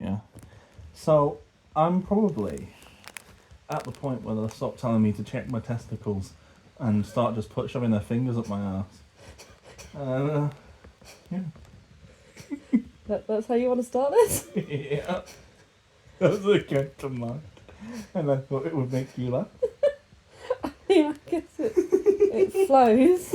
Yeah. So I'm probably at the point where they'll stop telling me to check my testicles and start just shoving their fingers up my ass. Yeah. That's how you want to start this? Yeah. That was a joke of mine. And I thought it would make you laugh. Yeah, I guess it flows.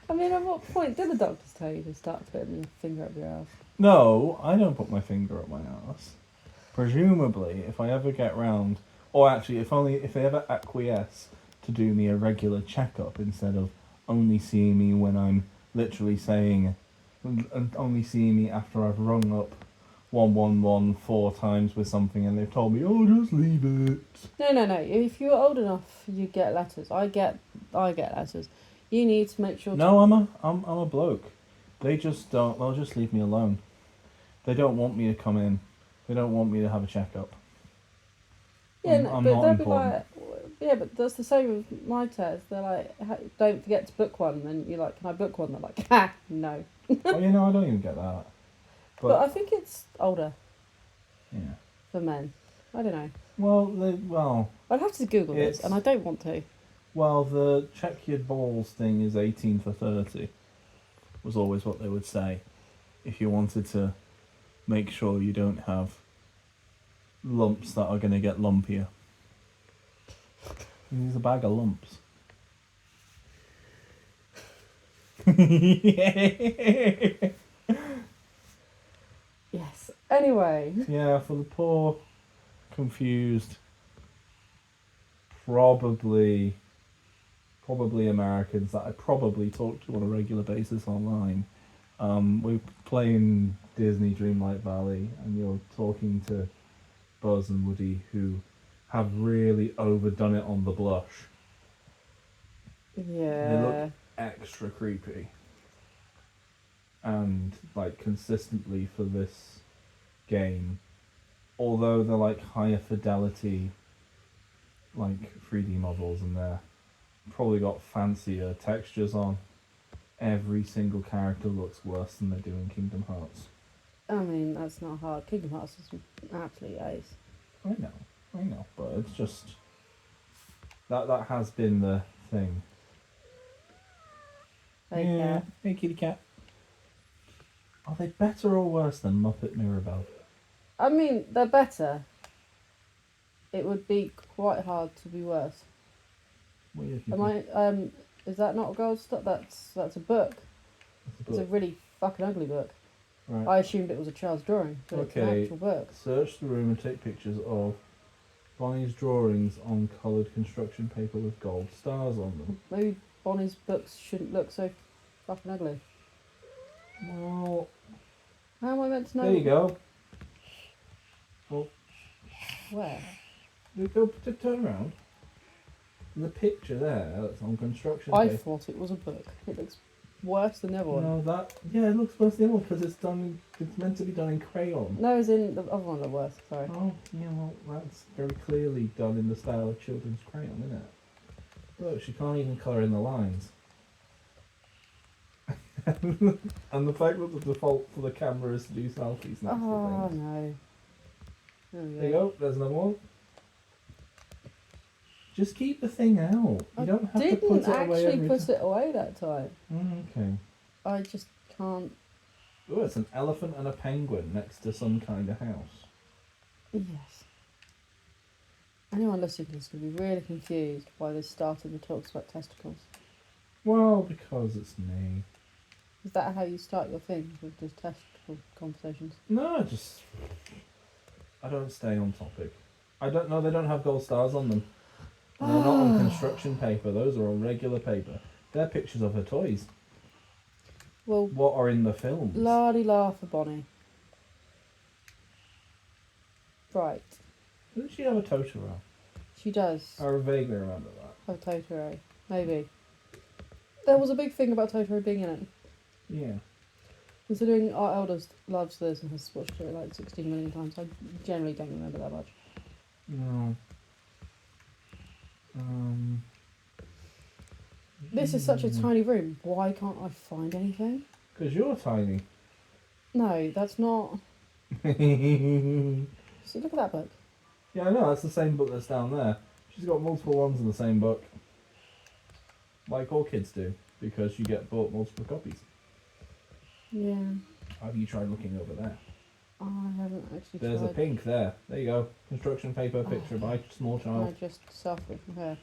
I mean, at what point did the doctors tell you to start putting your finger up your ass? No, I don't put my finger up my ass. Presumably, if I ever get round, or actually, if they ever acquiesce to do me a regular checkup instead of only seeing me when I'm literally saying, and only seeing me after I've rung up 111 4 times with something and they've told me, oh, just leave it. No. If you're old enough, you get letters. I get letters. You need to make sure. No, I'm a bloke. They just don't. They'll just leave me alone. They don't want me to come in. They don't want me to have a checkup. Yeah, I'm but not they'll important. be like, yeah, but that's the same with my test. They're like, don't forget to book one. And you're like, can I book one? They're like, ha, no. Oh, you know, I don't even get that. But I think it's older Yeah. for men. I don't know. Well, I'd have to Google this, and I don't want to. Well, the check your balls thing is 18 for 30. Was always what they would say, if you wanted to make sure you don't have lumps that are going to get lumpier. There's a bag of lumps. Yes. Anyway. Yeah, for the poor, confused, probably Americans that I probably talk to on a regular basis online. We're playing Disney Dreamlight Valley, and you're talking to Buzz and Woody, who have really overdone it on the blush. Yeah. They look extra creepy. And, like, consistently for this game, although they're, like, higher fidelity, like, 3D models, and they're probably got fancier textures on, every single character looks worse than they do in Kingdom Hearts. I mean, that's not hard. Kingdom Hearts is absolutely ace. I know, but it's just that has been the thing. Hey, cat. Hey, kitty cat. Are they better or worse than Muppet Mirabelle? I mean, they're better. It would be quite hard to be worse. What are you Am I? Is that not a gold star? That's a book. It's a really fucking ugly book. Right. I assumed it was a child's drawing, but it's an actual book. Search the room and take pictures of Bonnie's drawings on coloured construction paper with gold stars on them. Maybe Bonnie's books shouldn't look so fucking ugly. Well, how am I meant to know? There you go. Well, where? Go to turn around. The picture there that's on construction I paper. thought it was a book. It looks worse than the other one. No, it looks worse than the other one because it's meant to be done in crayon. No, as in the other one looked worse. Sorry. Oh, yeah, well, that's very clearly done in the style of children's crayon, isn't it? Look, she can't even colour in the lines. And the fact that the default for the camera is to do selfies next to things. No. There you go, there's another one. Just keep the thing out. You don't have to put it away. I didn't actually put it away that time. Okay. I just can't. Oh, it's an elephant and a penguin next to some kind of house. Yes. Anyone listening to this will be really confused why they started the talks about testicles. Well, because it's me. Is that how you start your thing with just testicle conversations? No, I don't stay on topic. I don't know. They don't have gold stars on them. And they're not on construction paper. Those are on regular paper. They're pictures of her toys. Well, what are in the films? La-di-la for Bonnie. Right. Doesn't she have a Totoro? She does. I vaguely remember that. Oh, Totoro. Maybe. There was a big thing about Totoro being in it. Yeah. Considering our eldest loves this and has watched it like 16 million times, I generally don't remember that much. No. This is such a tiny room. Why can't I find anything? Because you're tiny. No, that's not... See, look at that book. Yeah, I know, that's the same book that's down there. She's got multiple ones in the same book. Like all kids do, because you get bought multiple copies. Yeah. Have you tried looking over there? I haven't actually There's tried. a pink there. There you go. Construction paper picture by small Can I child. just selfie from here?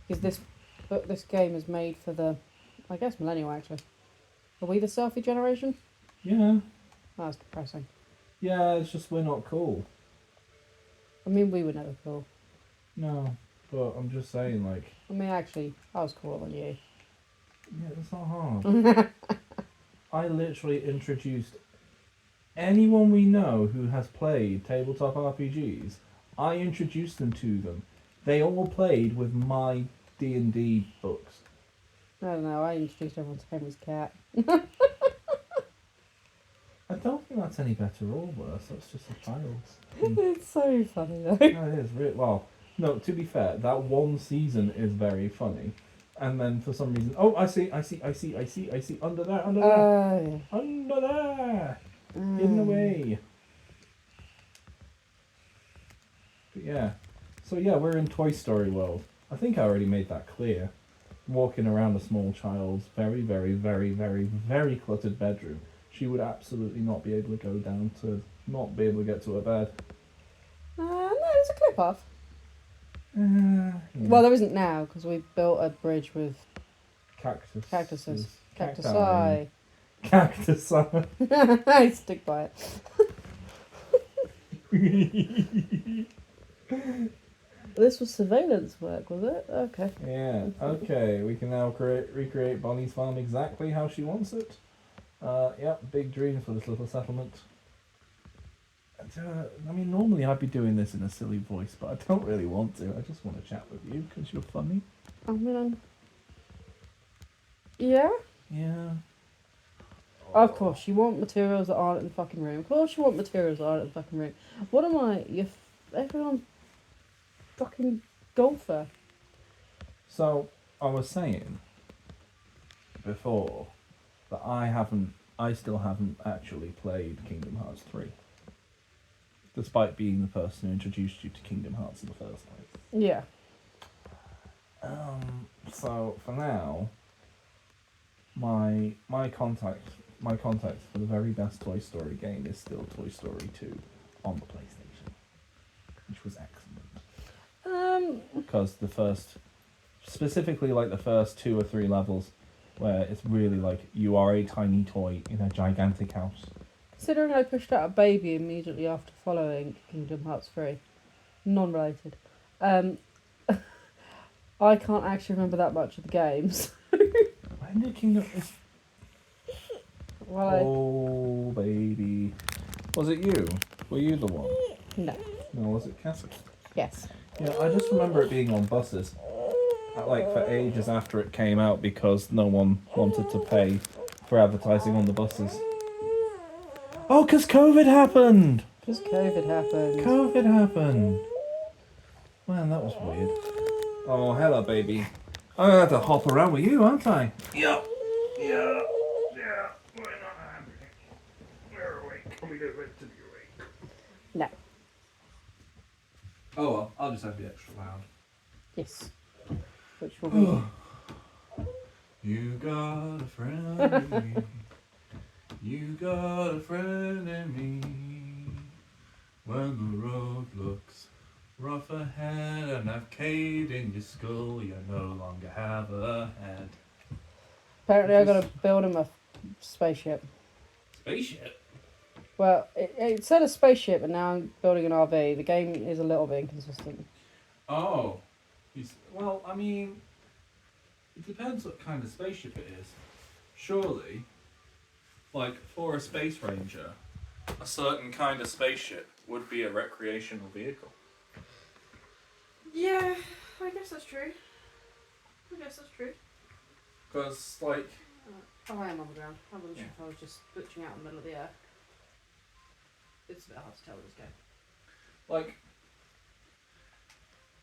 Because this game is made for the, I guess, millennial actually. Are we the selfie generation? Yeah. That's depressing. Yeah, it's just we're not cool. I mean, we were never cool. No. But I'm just saying, like... I mean, actually, I was cooler than you. Yeah, it's not hard. I literally introduced anyone we know who has played tabletop RPGs. I introduced them to them. They all played with my D&D books. I don't know, I introduced everyone to Henry's cat. I don't think that's any better or worse. That's just a child's. thing. It's so funny though. No, it is really well. No, to be fair, that one season is very funny, and then for some reason, oh, I see, under there, Yeah. under there, hidden away. But yeah, so yeah, we're in Toy Story world. I think I already made that clear. Walking around a small child's very, very, very, very, very cluttered bedroom. She would absolutely not be able to go down to, not be able to get to her bed. No, there's a clip off. Yeah. Well, there isn't now because we built a bridge with Cactuses. cacti. Cactus. I stick by it. This was surveillance work, was it? Okay. Yeah. Okay. We can now recreate Bonnie's farm exactly how she wants it. Yep. Big dreams for this little settlement. I mean, normally I'd be doing this in a silly voice, but I don't really want to. I just want to chat with you because you're funny. I mean, yeah. Yeah. Of course, you want materials that aren't in the fucking room. Of course, you want materials that aren't in the fucking room. What am I? Everyone fucking golfer. So I was saying before that I still haven't actually played Kingdom Hearts 3. Despite being the person who introduced you to Kingdom Hearts in the first place. Yeah. So for now, my contact for the very best Toy Story game is still Toy Story 2 on the PlayStation, which was excellent. Because specifically like the first 2 or 3 levels, where it's really like you are a tiny toy in a gigantic house. Considering I pushed out a baby immediately after following Kingdom Hearts 3, non-related, I can't actually remember that much of the games. When did Kingdom? Well, Oh baby, was it you? Were you the one? no. No, was it Cassie? Yes. Yeah, I just remember it being on buses, like for ages after it came out because no one wanted to pay for advertising on the buses. Oh, because COVID happened! Because COVID happened. COVID happened. Man, that was weird. Oh, hello, baby. I'm gonna have to hop around with you, aren't I? Yep. Yeah. Yeah. We're not happy. We're awake. We don't want to be awake. No. Oh well, I'll just have to be extra loud. Yes. Which will be... You got a friend in me. You got a friend in me. When the road looks rough ahead and I've caved in your skull, you no longer have a head. Apparently I've got to build him a spaceship. Spaceship? Well, it said a spaceship, and now I'm building an RV. The game is a little bit inconsistent. Oh. Well, I mean, it depends what kind of spaceship it is. Surely, like, for a space ranger, a certain kind of spaceship would be a recreational vehicle. Yeah, I guess that's true. Because, like... Oh, I am on the ground. I wasn't sure Yeah. if I was just glitching out in the middle of the air. It's a bit hard to tell with this game. Like,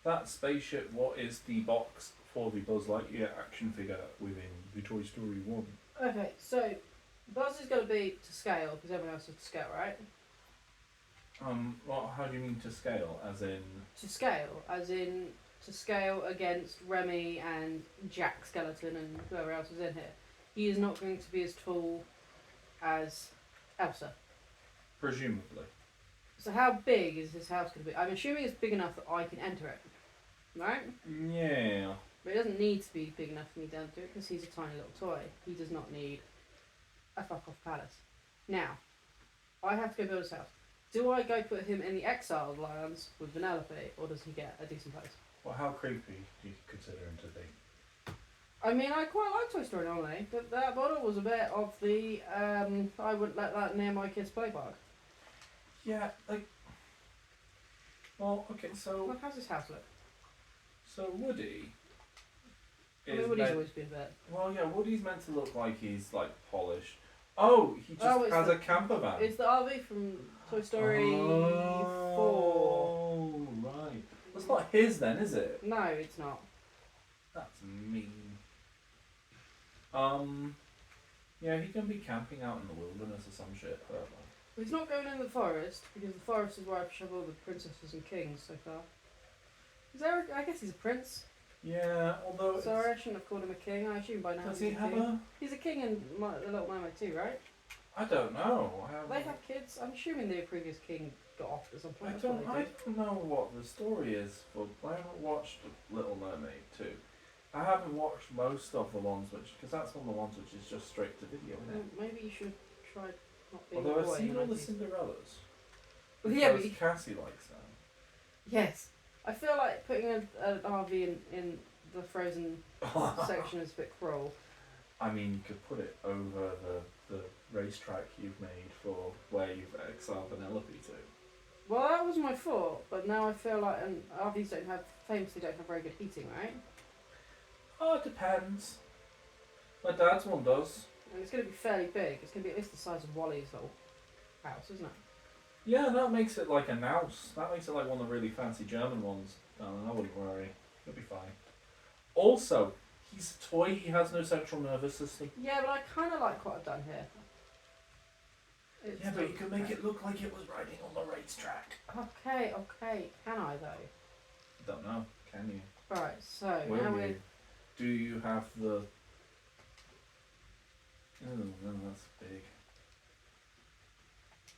that spaceship, what is the box for the Buzz Lightyear action figure within the Toy Story 1? Okay, so Buzz is going to be to scale, because everyone else is to scale, right? Well, how do you mean to scale? As in? To scale, as in to scale against Remy and Jack Skeleton and whoever else is in here. He is not going to be as tall as Elsa. Presumably. So how big is this house going to be? I'm assuming it's big enough that I can enter it, right? Yeah. But it doesn't need to be big enough for me to enter it because he's a tiny little toy. He does not need a fuck off palace. Now, I have to go build his house. Do I go put him in the exiled lands with Vanellope, or does he get a decent place? Well, how creepy do you consider him to be? I mean, I quite like Toy Story Nominally, but that model was a bit of the, I wouldn't let that near my kid's play park. Yeah, like... Well, okay, so... Well, how's this house look? So Woody... I mean, Woody's always been a bit... Well, yeah, Woody's meant to look like he's, like, polished. Oh, he just has a camper van. It's the RV from Toy Story 4. Oh, right. That's not his then, is it? No, it's not. That's mean. Yeah, he can be camping out in the wilderness or some shit. I don't know. He's not going in the forest, because the forest is where I've shoved all the princesses and kings so far. Is there I guess he's a prince. Yeah, although So I shouldn't have called him a king. I assume by now does he's he a have king. a... He's a king in The Little Mermaid too, right? I don't know. They have kids. I'm assuming the previous king got off at some I point. That's what don't, they I do. don't know what the story is for. I haven't watched Little Mermaid 2. I haven't watched most of the ones because that's one of the ones which is just straight to video, isn't it? Maybe you should try not being Although a boy I've seen in all the 90s. Cinderellas. Yeah, Because but Cassie likes them. yes. I feel like putting an RV in the Frozen section is a bit cruel. I mean, you could put it over the racetrack you've made for where you've exiled Vanellope to. Well, that was my thought, but now I feel like RVs famously don't have very good heating, right? Oh, it depends. My dad's one does. And it's going to be fairly big. It's going to be at least the size of Wally's little house, isn't it? Yeah, that makes it like a Naus. That makes it like one of the really fancy German ones. I wouldn't worry. It'll be fine. Also, he's a toy. He has no central nervous system. Yeah, but I kind of like what I've done here. Yeah, but you can make it look like it was riding on the racetrack. Okay. Can I though? Don't know. Can you? Right. So Will now you? we're. Do you have the... Oh, no, that's big.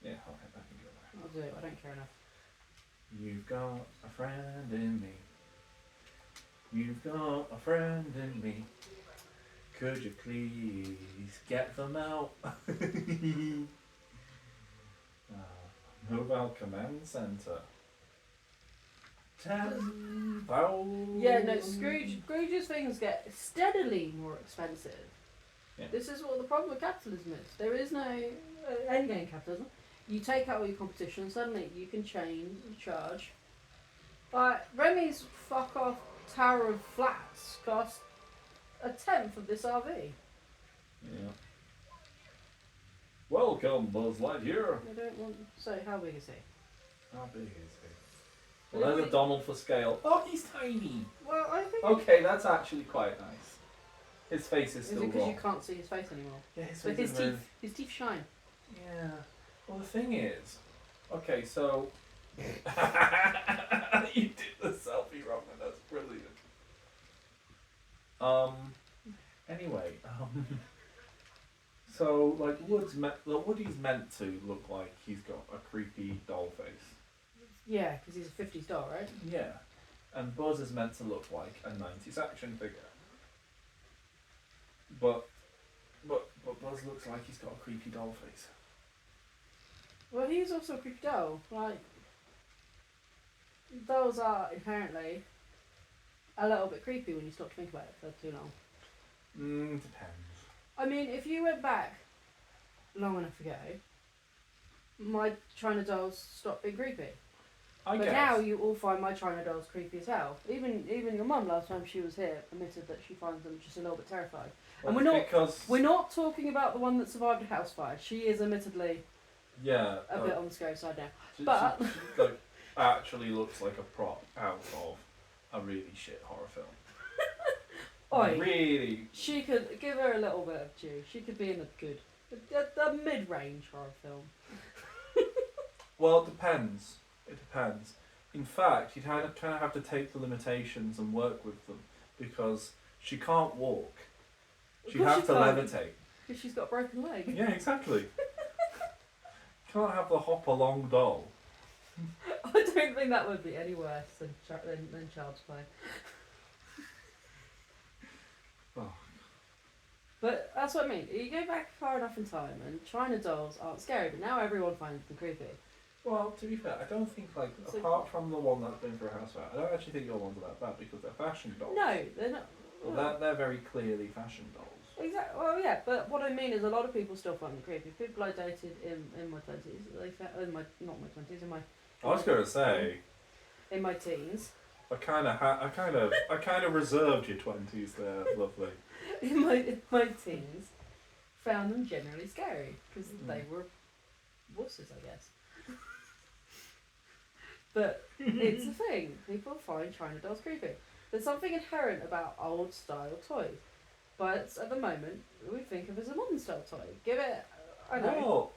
Yeah, alright, I can go there. I'll do it. I don't care enough. You've got a friend in me. You've got a friend in me. Could you please get them out? Mobile command center. 10,000. Yeah, no. Scrooge's things get steadily more expensive. Yeah. This is what the problem with capitalism is. There is no endgame capitalism. You take out all your competition, suddenly you can charge. Like Remy's fuck off Tower of Flats cost a tenth of this RV. Yeah. Welcome, Buzz Lightyear. I don't want. So how big is he? How big is he? Well, there's a Donald for scale. Oh, he's tiny. Well, I think. Okay, that's actually quite nice. His face is Is still it because wrong. you can't see his face anymore? Yeah, his But face is very... his teeth shine. Yeah. Well, the thing is, okay, so you did the selfie wrong, and that's brilliant. Anyway, so like Woody's meant to look like he's got a creepy doll face. Yeah, because he's a 50s doll, right? Yeah, and Buzz is meant to look like a 90s action figure. But Buzz looks like he's got a creepy doll face. Well, he's also a creepy doll. Like, dolls are inherently a little bit creepy when you stop to think about it for too long. Depends. I mean, if you went back long enough ago, my China dolls stopped being creepy. I But guess. now you all find my China dolls creepy as hell. Even your mum last time she was here admitted that she finds them just a little bit terrifying. Well, And because we're not talking about the one that survived a house fire. She is admittedly yeah, a bit on the scary side now. she, but- she like actually looks like a prop out of a really shit horror film. Oi, Really. she could give her a little bit of due. She could be in a mid-range horror film. Well, it depends. It depends. In fact, you'd kind of have to take the limitations and work with them because she can't walk. She'd Of course have she to can't. levitate. Because she's got a broken leg. Yeah, exactly. Can't have the hop along doll. I don't think that would be any worse than Child's Play. Oh. But that's what I mean. You go back far enough in time, and China dolls aren't scary, but now everyone finds them creepy. Well, to be fair, I don't think, like, So- apart from the one that's been for a house fair, I don't actually think your ones are that bad because they're fashion dolls. No, they're not. Well, they're very clearly fashion dolls. Exactly. Well, yeah, but what I mean is a lot of people still find them creepy. People I dated in my 20s, they found, not my 20s, I was going to say, in my teens, I kind of reserved your 20s there, lovely. in my teens, found them generally scary because they were wusses, I guess. But it's a thing. People find China dolls creepy. There's something inherent about old style toys, but at the moment we think of it as a modern style toy. Give it, I don't know, Well,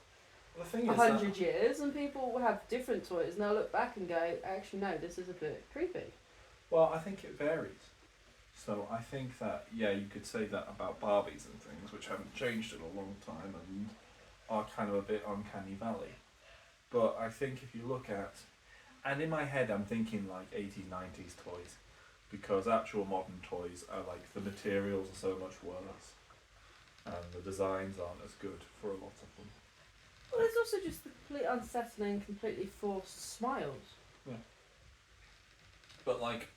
the thing is 100 years, and people will have different toys, and they'll look back and go, actually, no, this is a bit creepy. well, I think it varies. So I think that, yeah, you could say that about Barbies and things, which haven't changed in a long time and are kind of a bit uncanny valley. But I think if you look at, and in my head I'm thinking like 80s, 90s toys, because actual modern toys are like, the materials are so much worse, and the designs aren't as good for a lot of them. Well, there's also just the complete unsettling, completely forced smiles. But like,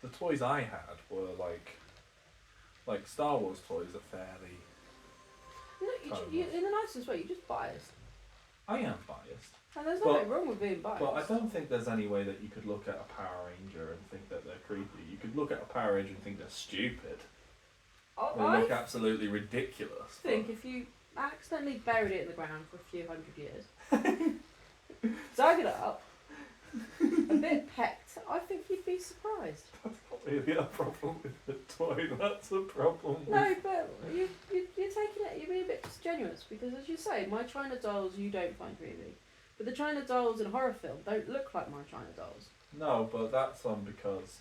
the toys I had were like Star Wars toys are fairly. No, you, in the nicest way, you're just biased. I am biased, And there's But- nothing wrong with being biased. but I don't think there's any way that you could look at a Power Ranger and think that they're creepy. You could look at a Power Ranger and think they're stupid. They I look absolutely ridiculous. think if you accidentally buried it in the ground for a few hundred years, dug it up, a bit pecked, I think you'd be surprised. That's not really a problem with the toy. That's a problem. No, but you're taking it, you're being a bit disingenuous, because as you say, my China dolls you don't find creepy. But the China dolls in a horror film don't look like my China dolls. No, but that's because.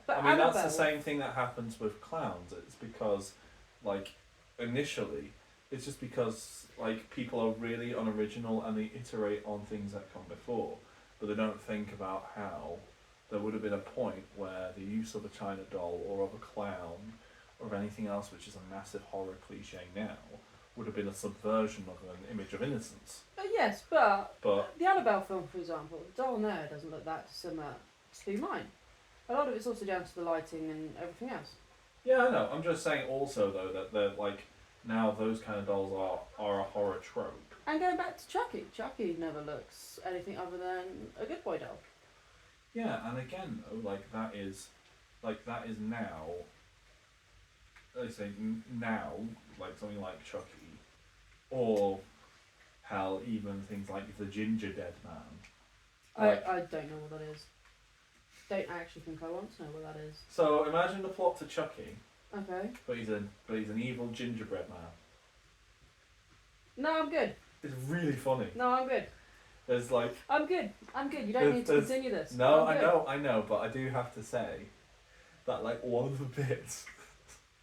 But I mean, that's Annabelle, the same thing that happens with clowns. It's because, like, initially, it's just because, like, people are really unoriginal and they iterate on things that come before, but they don't think about how there would have been a point where the use of a China doll or of a clown or of anything else which is a massive horror cliche now would have been a subversion of an image of innocence. yes, but But the Annabelle film, for example, the doll there doesn't look that similar to mine. A lot of it's also down to the lighting and everything else. yeah, I know. I'm just saying also though that they're like now those kind of dolls are a horror trope. And going back to Chucky, Chucky never looks anything other than a good boy doll. Yeah, and again though, that is now. Let's say now, like something like Chucky, or hell, even things like the Ginger Dead Man. Like- I don't know what that is. Don't actually think I want to know what that is. So imagine the plot to Chucky, Okay. but he's an evil gingerbread man. No, I'm good. It's really funny. No, I'm good. There's like I'm good. I'm good. You don't need to There's- continue this. no, I'm I good. know, but I do have to say that like one of the bits,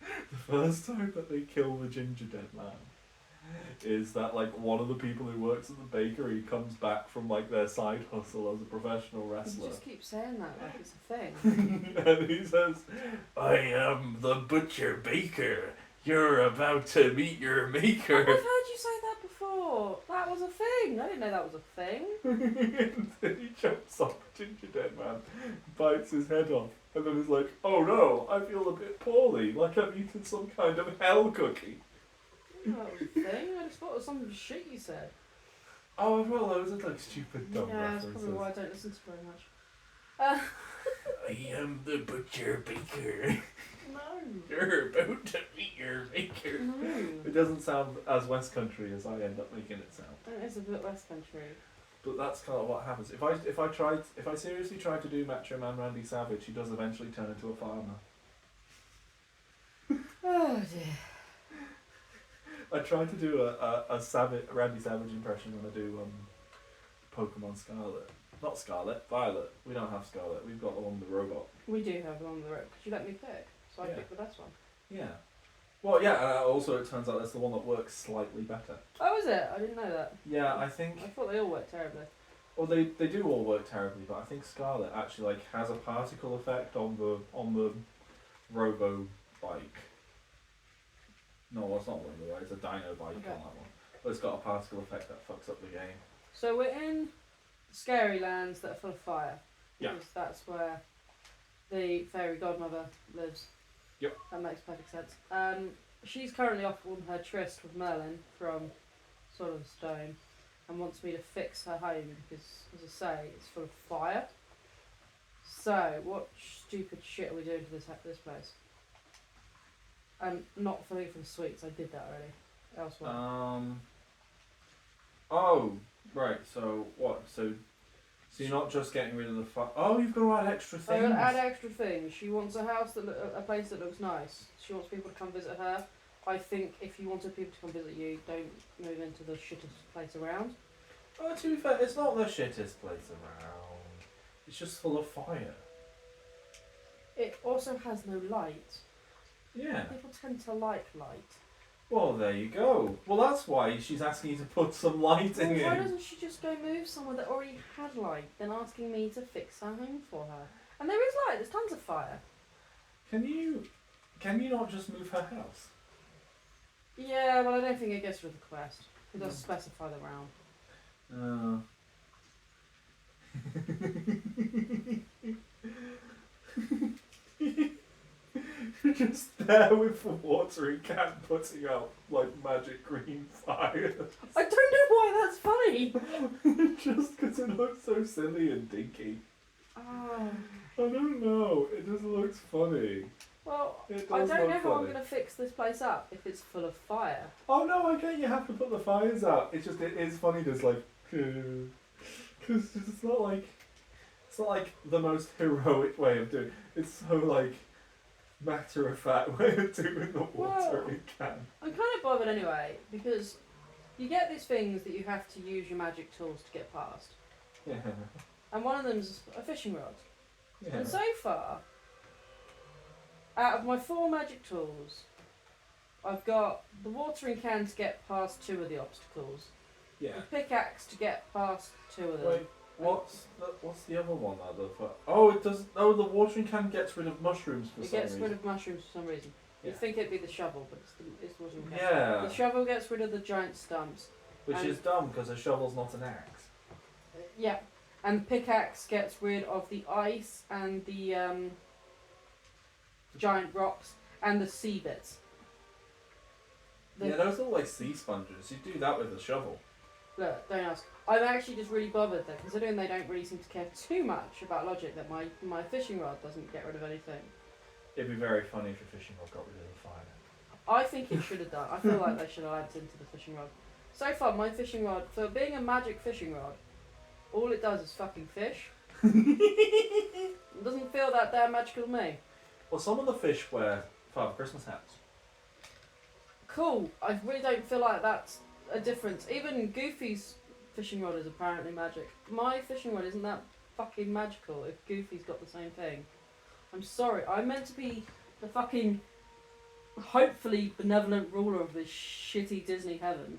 the first time that they kill the Ginger Dead Man, is that like one of the people who works at the bakery comes back from like their side hustle as a professional You wrestler. just keep saying that like it's a thing. And he says, I am the butcher baker. You're about to meet your I've maker. heard you say that before. That was a thing. I didn't know that was a thing. And then he jumps off Ginger Dead Man, bites his head off, and then he's like, oh no, I feel a bit poorly, like I've eaten some kind of hell cookie. That was a thing. I just thought it was some shit you said. Oh, well, those are like stupid dumb Yeah, that's references. probably why I don't listen to very much. I am the butcher baker. No. You're about to meet your maker. No. It doesn't sound as West Country as I end up making it sound. It is a bit West Country. But that's kind of what happens. If I seriously try to do Macho Man Randy Savage, he does eventually turn into a farmer. Oh dear. I try to do a Randy Savage impression when I do Pokemon Scarlet. Not Scarlet, Violet. We don't have Scarlet. We've got the one with the robot. We do have one on the road. Could you let me pick? So I Yeah. picked the best one. Yeah. Well, yeah, and also it turns out that's the one that works slightly better. Oh, is it? I didn't know that. Yeah, I think... I thought they all worked terribly. Well, they do all work terribly, but I think Scarlet actually like has a particle effect on the Robo bike. No, it's not Robo, it's a Dino bike on that one. But it's got a particle effect that fucks up the game. So we're in scary lands that are full of fire. Yeah. Because that's where the fairy godmother lives. Yep. That makes perfect sense. She's currently off on her tryst with Merlin from Sword of Stone and wants me to fix her home because, as I say, it's full of fire. So, what stupid shit are we doing to this place? Not for the sweets, I did that already. Elsewhere. Oh, right, so what? So you're not just getting rid of the fire. Oh, you've got to add extra I'm things. gonna add extra things. She wants a house a place that looks nice. She wants people to come visit her. I think if you wanted people to come visit you, don't move into the shittest place around. Oh, to be fair, it's not the shittest place around. It's just full of fire. It also has no light. Yeah. People tend to like light. Well, there you go. Well, that's why she's asking you to put some lighting Well, why in. doesn't she just go move somewhere that already had light than asking me to fix her home for her? And there is light, there's tons of fire. Can you not just move her house? Yeah, well I don't think it gets rid of the quest. It does specify the round. You're just there with the watering can putting out like magic green fire. I don't know why that's funny! Just because it looks so silly and dinky. Oh. I don't know, it just looks funny. Well, It I does don't look know how I'm funny. going to fix this place up if it's full of fire. Oh no, I get you have to put the fires out. It's just, it is funny just like, because it's not like the most heroic way of doing it. It's so like matter of fact way of doing the watering can. I'm kind of bothered anyway, because you get these things that you have to use your magic tools to get past. Yeah. And one of them's a fishing rod. Yeah. And so far, out of my 4 magic tools, I've got the watering can to get past 2 of the obstacles, Yeah. the pickaxe to get past 2 of them. Wait, what's the other one that does? Oh, it does. Oh, the watering can gets rid of mushrooms for It some gets reason. rid of mushrooms for some reason. Yeah. You'd think it'd be the shovel, but it's the watering can. Yeah. The shovel gets rid of the giant stumps. Which and- is dumb because a shovel's not an axe. Yeah. And the pickaxe gets rid of the ice and the giant rocks and the sea bits. Yeah, those look like sea sponges. You do that with a shovel. Look, don't ask. I'm actually just really bothered that, considering they don't really seem to care too much about logic, that my fishing rod doesn't get rid of anything. It'd be very funny if your fishing rod got rid of the fire. I think it should have done. I feel like they should have added into the fishing rod. So far, my fishing rod, for being a magic fishing rod, all it does is fucking fish. It doesn't feel that damn magical to me. Well, some of the fish wear Father Christmas hats. Cool. I really don't feel like that's a difference. Even Goofy's fishing rod is apparently magic. My fishing rod isn't that fucking magical if Goofy's got the same thing. I'm sorry. I'm meant to be the fucking hopefully benevolent ruler of this shitty Disney heaven.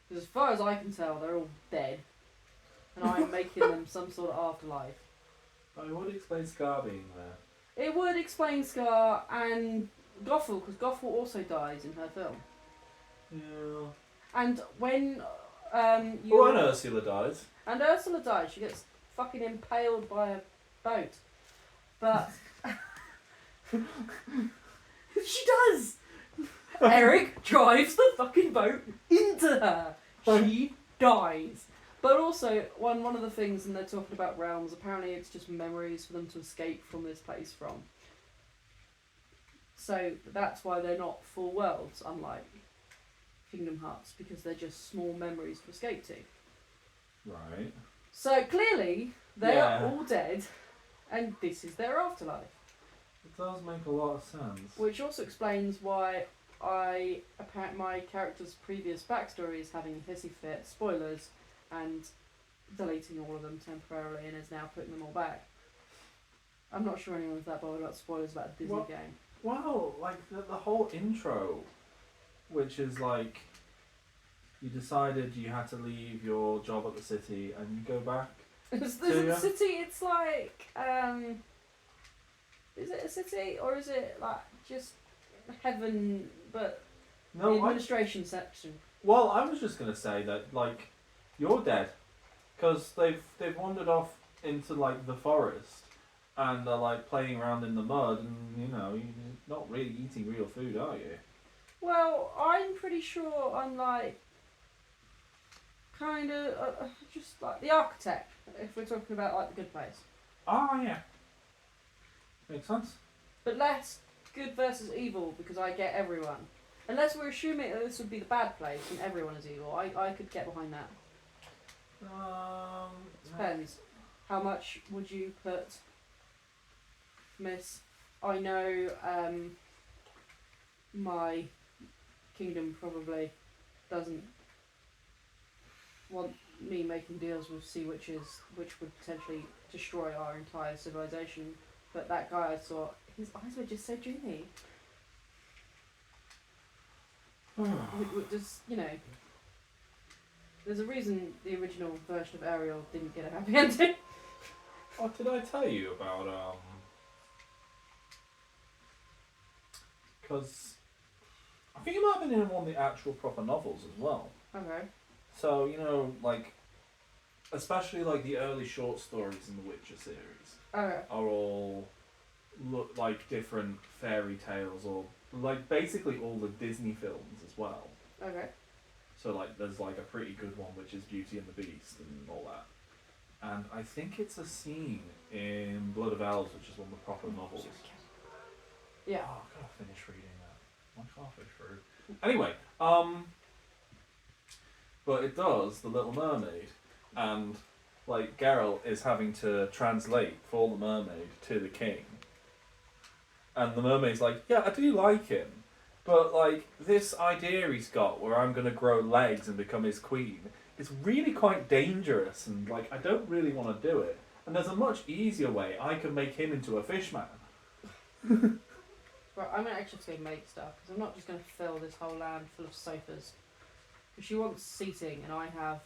Because as far as I can tell, they're all dead. And I'm making them some sort of afterlife. I would explain Scar being there. It would explain Scar and Gothel, because Gothel also dies in her film. Yeah. And when you... Oh, and Ursula dies. And Ursula dies. She gets fucking impaled by a boat. But... she does! Eric drives the fucking boat into her. She dies. But also, one of the things, and they're talking about realms, apparently it's just memories for them to escape from this place from. So that's why they're not full worlds, unlike Kingdom Hearts, because they're just small memories to escape to. Right. So clearly, they Yeah. are all dead, and this is their afterlife. It does make a lot of sense. Which also explains why my character's previous backstory is having a hissy fit, spoilers, and deleting all of them temporarily and is now putting them all back. I'm not sure anyone's that bothered about spoilers about a Disney What? game. Well, like the whole intro, which is like, you decided you had to leave your job at the city and you go back. Is So, it yeah. a city? It's like, is it a city or is it like just heaven, but the No, administration section? well, I was just gonna say that like, you're dead, because they've wandered off into like the forest, and they're like playing around in the mud, and you know you're not really eating real food, are you? Well, I'm pretty sure I'm like, kind of, just like the architect, if we're talking about like the good place. Ah, yeah. Makes sense. But less good versus evil because I get everyone. Unless we're assuming that this would be the bad place and everyone is evil, I could get behind that. Depends. How much would you put, Miss? I know my kingdom probably doesn't want me making deals with sea witches, which would potentially destroy our entire civilization. But that guy, I saw, his eyes were just so dreamy. Just, you know, there's a reason the original version of Ariel didn't get a happy ending. What did I tell you about because I think it might have been in one of the actual proper novels as well. Okay. So, you know, like, especially like the early short stories in the Witcher series Okay. are all look like different fairy tales, or like basically all the Disney films as well. Okay. So like there's like a pretty good one which is Beauty and the Beast and all that. And I think it's a scene in Blood of Elves, which is one of the proper novels. Yeah. Oh, I've got to finish reading that. I'm halfway through. Anyway, but it does The Little Mermaid, and like Geralt is having to translate for the mermaid to the king, and the mermaid's like, yeah, I do like him, but like this idea he's got where I'm gonna grow legs and become his queen is really quite dangerous, and like I don't really want to do it. And there's a much easier way. I can make him into a fish man. Right, I'm gonna actually have to go make stuff because I'm not just gonna fill this whole land full of sofas. Because she wants seating, and I have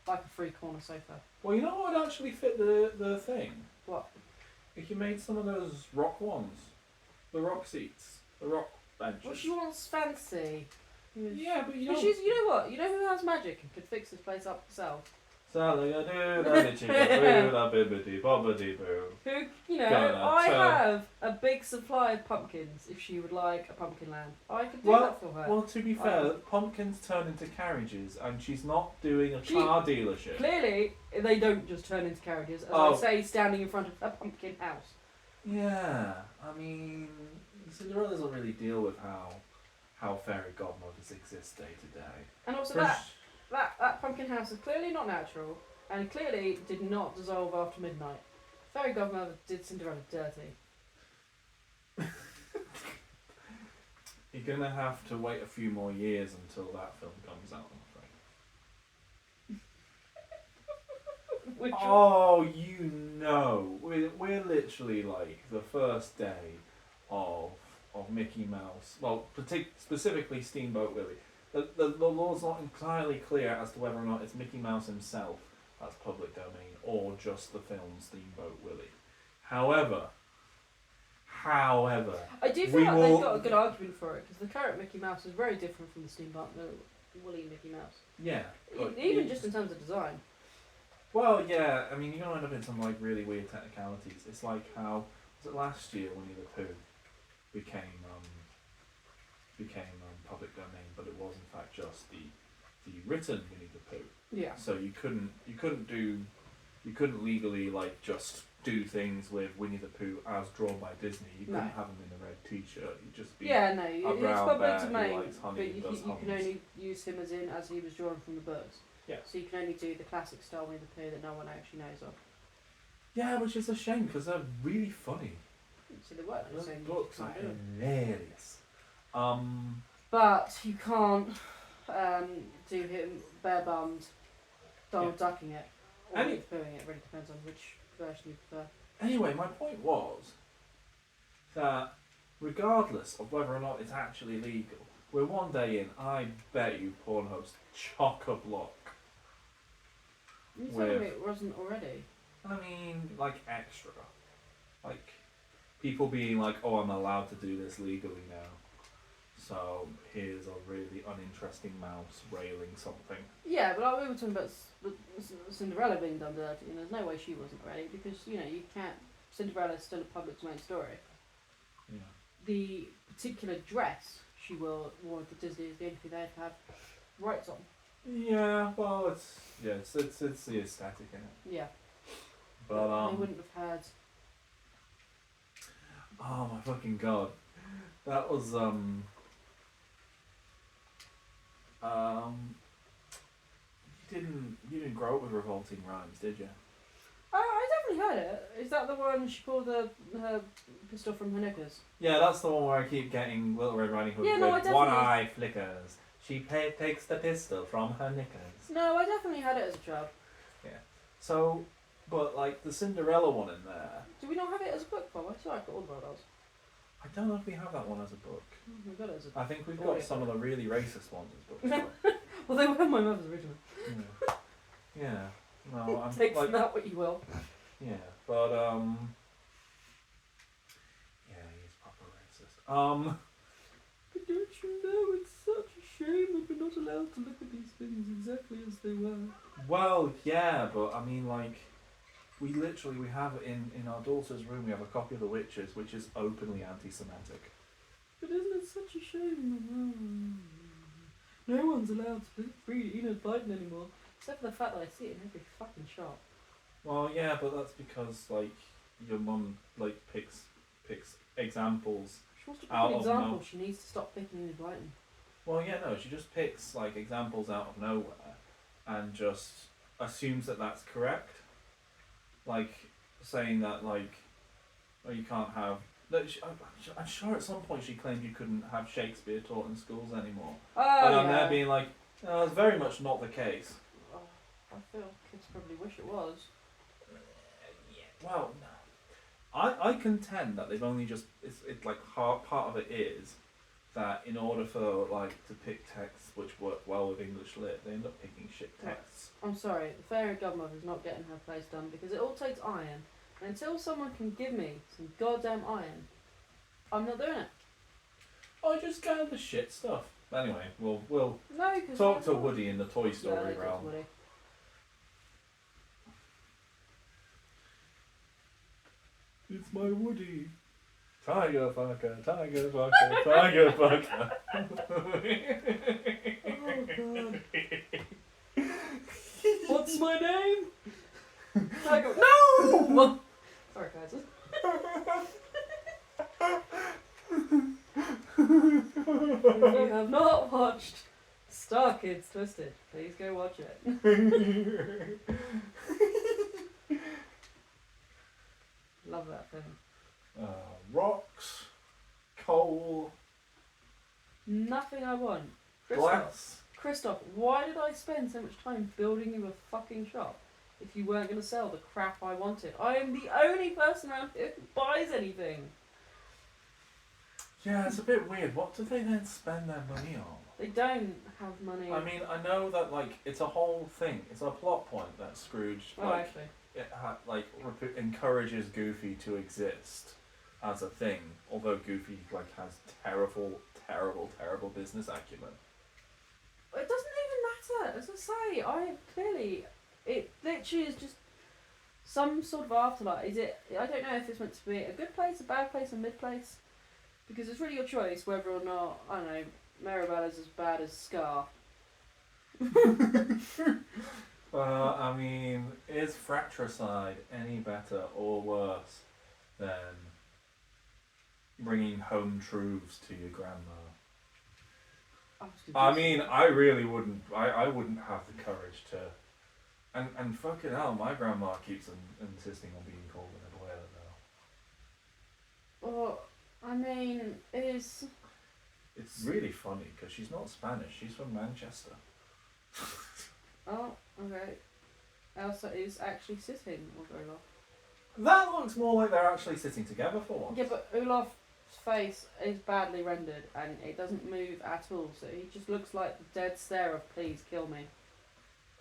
like a 3-corner sofa. Well, you know what would actually fit the thing? What? If you made some of those rock ones, the rock seats, the rock benches. Well, she wants fancy. Yeah, but you But know. she's, you know what? You know who has magic and could fix this place up herself? Sally, I do da chicka boo da bibbidi bobbidi boo. Who, you know, Gonna I tell- have a big supply of pumpkins if she would like a pumpkin land. I could do Well- that for her. Well, to be fair, pumpkins turn into carriages, and she's not doing a She- car dealership. Clearly, they don't just turn into carriages, as Oh. I say, standing in front of a pumpkin house. Yeah, I mean, Cinderella doesn't really deal with how fairy godmothers exist day to day. And also For that pumpkin house is clearly not natural, and clearly did not dissolve after midnight. Fairy godmother did Cinderella dirty. You're gonna have to wait a few more years until that film comes out, I'm afraid. Which Oh, you know, we're literally like the first day of Mickey Mouse. Well, specifically Steamboat Willie. The law's not entirely clear as to whether or not it's Mickey Mouse himself that's public domain or just the film Steamboat Willie. However, I do feel we like will- they've got a good argument for it, because the current Mickey Mouse is very different from the Steamboat Willie Mickey Mouse. yeah. but Even you- just in terms of design. Well, yeah, I mean, you're going to end up in some like really weird technicalities. It's like how, was it last year Winnie the Pooh became public domain, but it was in fact just the written Winnie the Pooh. Yeah. So you couldn't legally like just do things with Winnie the Pooh as drawn by Disney. You couldn't No. have him in a red T-shirt. You'd just be Yeah, no, a it's brown public bear who domain, likes honey but and you does can hummus. only use him as he was drawn from the books. Yeah. So you can only do the classic style Winnie the Pooh that no one actually knows of. Yeah, which is a shame because they're really funny. So they weren't Those the same books are can't do it. hilarious. But you can't do him bare bummed Donald Ducking it. Or Any- preferring it really depends on which version you prefer. Anyway, my point was that regardless of whether or not it's actually legal, we're one day in. I bet you Pornhub's chock-a-block. You With- told me it wasn't already. I mean, like extra, like people being like, "Oh, I'm allowed to do this legally now." So here's a really uninteresting mouse railing something. Yeah, but like we were talking about Cinderella being done dirty, and there's no way she wasn't ready because you can't. Cinderella's still a public domain story. Yeah. The particular dress she wore at Disney is the only thing they'd have rights on. Yeah. Well, it's the aesthetic in it. Yeah. But they wouldn't have had. Oh my fucking god, that was you didn't grow up with revolting rhymes, did you? I definitely heard it. Is that the one she pulled her pistol from her knickers? Yeah, that's the one where I keep getting Little Red Riding Hood Yeah, no, with I one definitely- eye flickers. She takes the pistol from her knickers. No, I definitely had it as a child. So, but like the Cinderella one in there, Do we not have it as a book, Bob? I swear I got all of those. I don't know if we have that one as a book. We got it as a. I think we've Oh, got yeah. some of the really racist ones as books. though. Well, they were my mother's original. Yeah. No, I'm Take like, from that what you will. yeah, but yeah, he's proper racist. But don't you know it's such a shame that we're not allowed to look at these things exactly as they were? Well, yeah, but I mean, like, we have in our daughter's room, we have a copy of The Witches, which is openly anti-Semitic. But isn't it such a shame? No one's allowed to read Enid Blyton anymore. Except for the fact that I see it in every fucking shop. Well, yeah, but that's because, like, your mum, like, picks examples. She wants to pick Out an of example, no- she needs to stop picking Enid Blyton. Well, yeah, no, she just picks, like, examples out of nowhere and just assumes that that's correct. Like, saying that, like, oh, you can't have... I'm sure at some point she claimed you couldn't have Shakespeare taught in schools anymore. Oh, And I'm yeah. there being like, no, it's very much not the case. Oh, I feel kids probably wish it was. Well, no. I contend that they've only just it's like part of it is that in order for like to pick texts which work well with English lit, they end up picking shit texts. I'm sorry, the fairy godmother's not getting her place done because it all takes iron. And until someone can give me some goddamn iron, I'm not doing it. I just gather the shit stuff. Anyway, we'll No, because talk to Woody in the Toy Story yeah, talk realm. to Woody. It's my Woody. Tiger fucker, tiger fucker, tiger fucker. Oh god. What's my name? I go, no! Sorry guys. If you have not watched Star Kids Twisted, please go watch it. Love that film. Rocks, coal, Nothing I want. glass. Christoph, why did I spend so much time building you a fucking shop if you weren't going to sell the crap I wanted? I am the only person around here who buys anything. Yeah, it's a bit weird. What do they then spend their money on? They don't have money. I mean, I know that like it's a whole thing. It's a plot point that Scrooge actually. encourages Goofy to exist as a thing. Although Goofy like has terrible business acumen. It doesn't even matter. As I say, it literally is just some sort of afterlife. Is it? I don't know if it's meant to be a good place, a bad place, a mid place, because it's really your choice whether or not I don't know. Maribella's as bad as Scar. I mean, is fratricide any better or worse than bringing home truths to your grandma? I mean, I really wouldn't. I wouldn't have the courage to. And fucking hell, my grandma keeps insisting on being called an abuela now. Well, I mean, it's really funny because she's not Spanish. She's from Manchester. oh okay. Elsa is actually sitting with Olaf. That looks more like they're actually sitting together for once. Yeah, but Olaf's face is badly rendered and it doesn't move at all, so he just looks like the dead stare of "please kill me."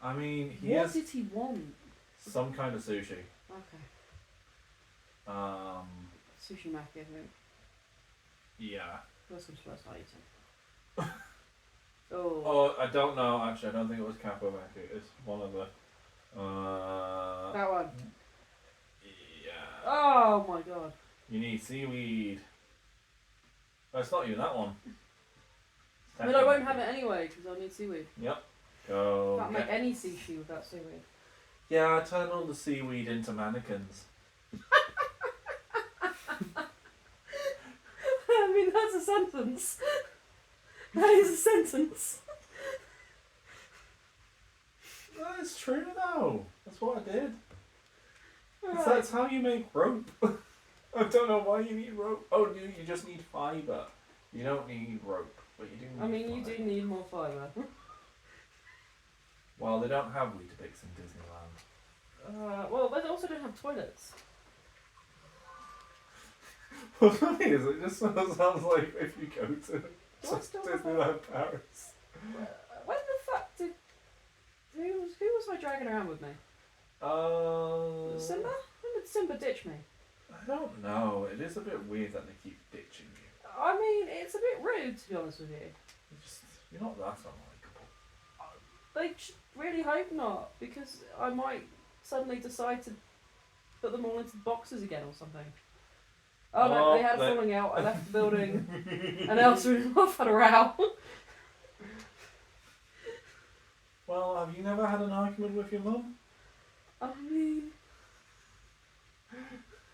I mean, What did he want? some kind of sushi. Okay. Sushi maki, I think. Yeah. That's what I'm supposed to eat. Oh. Oh, I don't know. Actually, I don't think it was Kapomaki. It's one of the. That one. Yeah. Oh my god. You need seaweed. Oh, it's not even that one. I mean, I won't have it anyway because I'll need seaweed. Yep. Go. Can't make any sushi without seaweed. Yeah, I turn all the seaweed into mannequins. I mean, that's a sentence. That is a sentence. That's true though. That's what I did. Right. That's how you make rope. I don't know why you need rope. Oh, no, you just need fibre. You don't need rope, but you do need I mean, you fibre. do need more fibre. Well, they don't have Weetabix in Disneyland. Well, they also don't have toilets. What's funny is it just sort of sounds like if you go to Do I still have Disneyland Paris. When the fuck did... Who was I dragging around with me? Simba? When did Simba ditch me? I don't know. It is a bit weird that they keep ditching you. I mean, it's a bit rude, to be honest with you. You're not that unlikable. They really hope not, because I might suddenly decide to put them all into boxes again or something. Oh no, they had a falling out, I left the building, and Elsa and Olaf had a row. Well, have you never had an argument with your mum? I mean,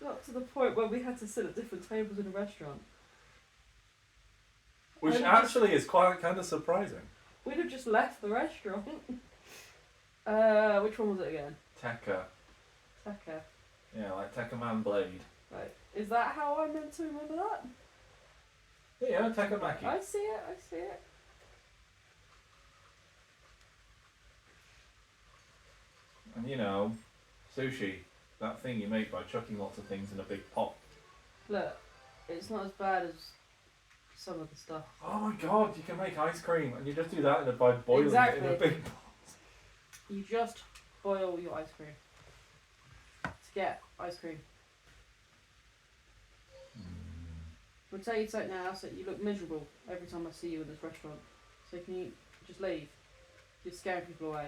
got to the point where we had to sit at different tables in a restaurant. Which Maybe actually is quite kind of surprising. We'd have just left the restaurant. Which one was it again? Tekka. Tekka. Yeah, like Tekka Man Blade. Right. Is that how I'm meant to remember that? Yeah, Tekka Maki. I see it, I see it. And you know, sushi, that thing you make by chucking lots of things in a big pot. Look, it's not as bad as some of the stuff. Oh my god, you can make ice cream and you just do that by boiling it in a big pot. You just boil your ice cream to get ice cream. I'll tell you something now, so you look miserable every time I see you in this restaurant. So can you just leave? You're scaring people away.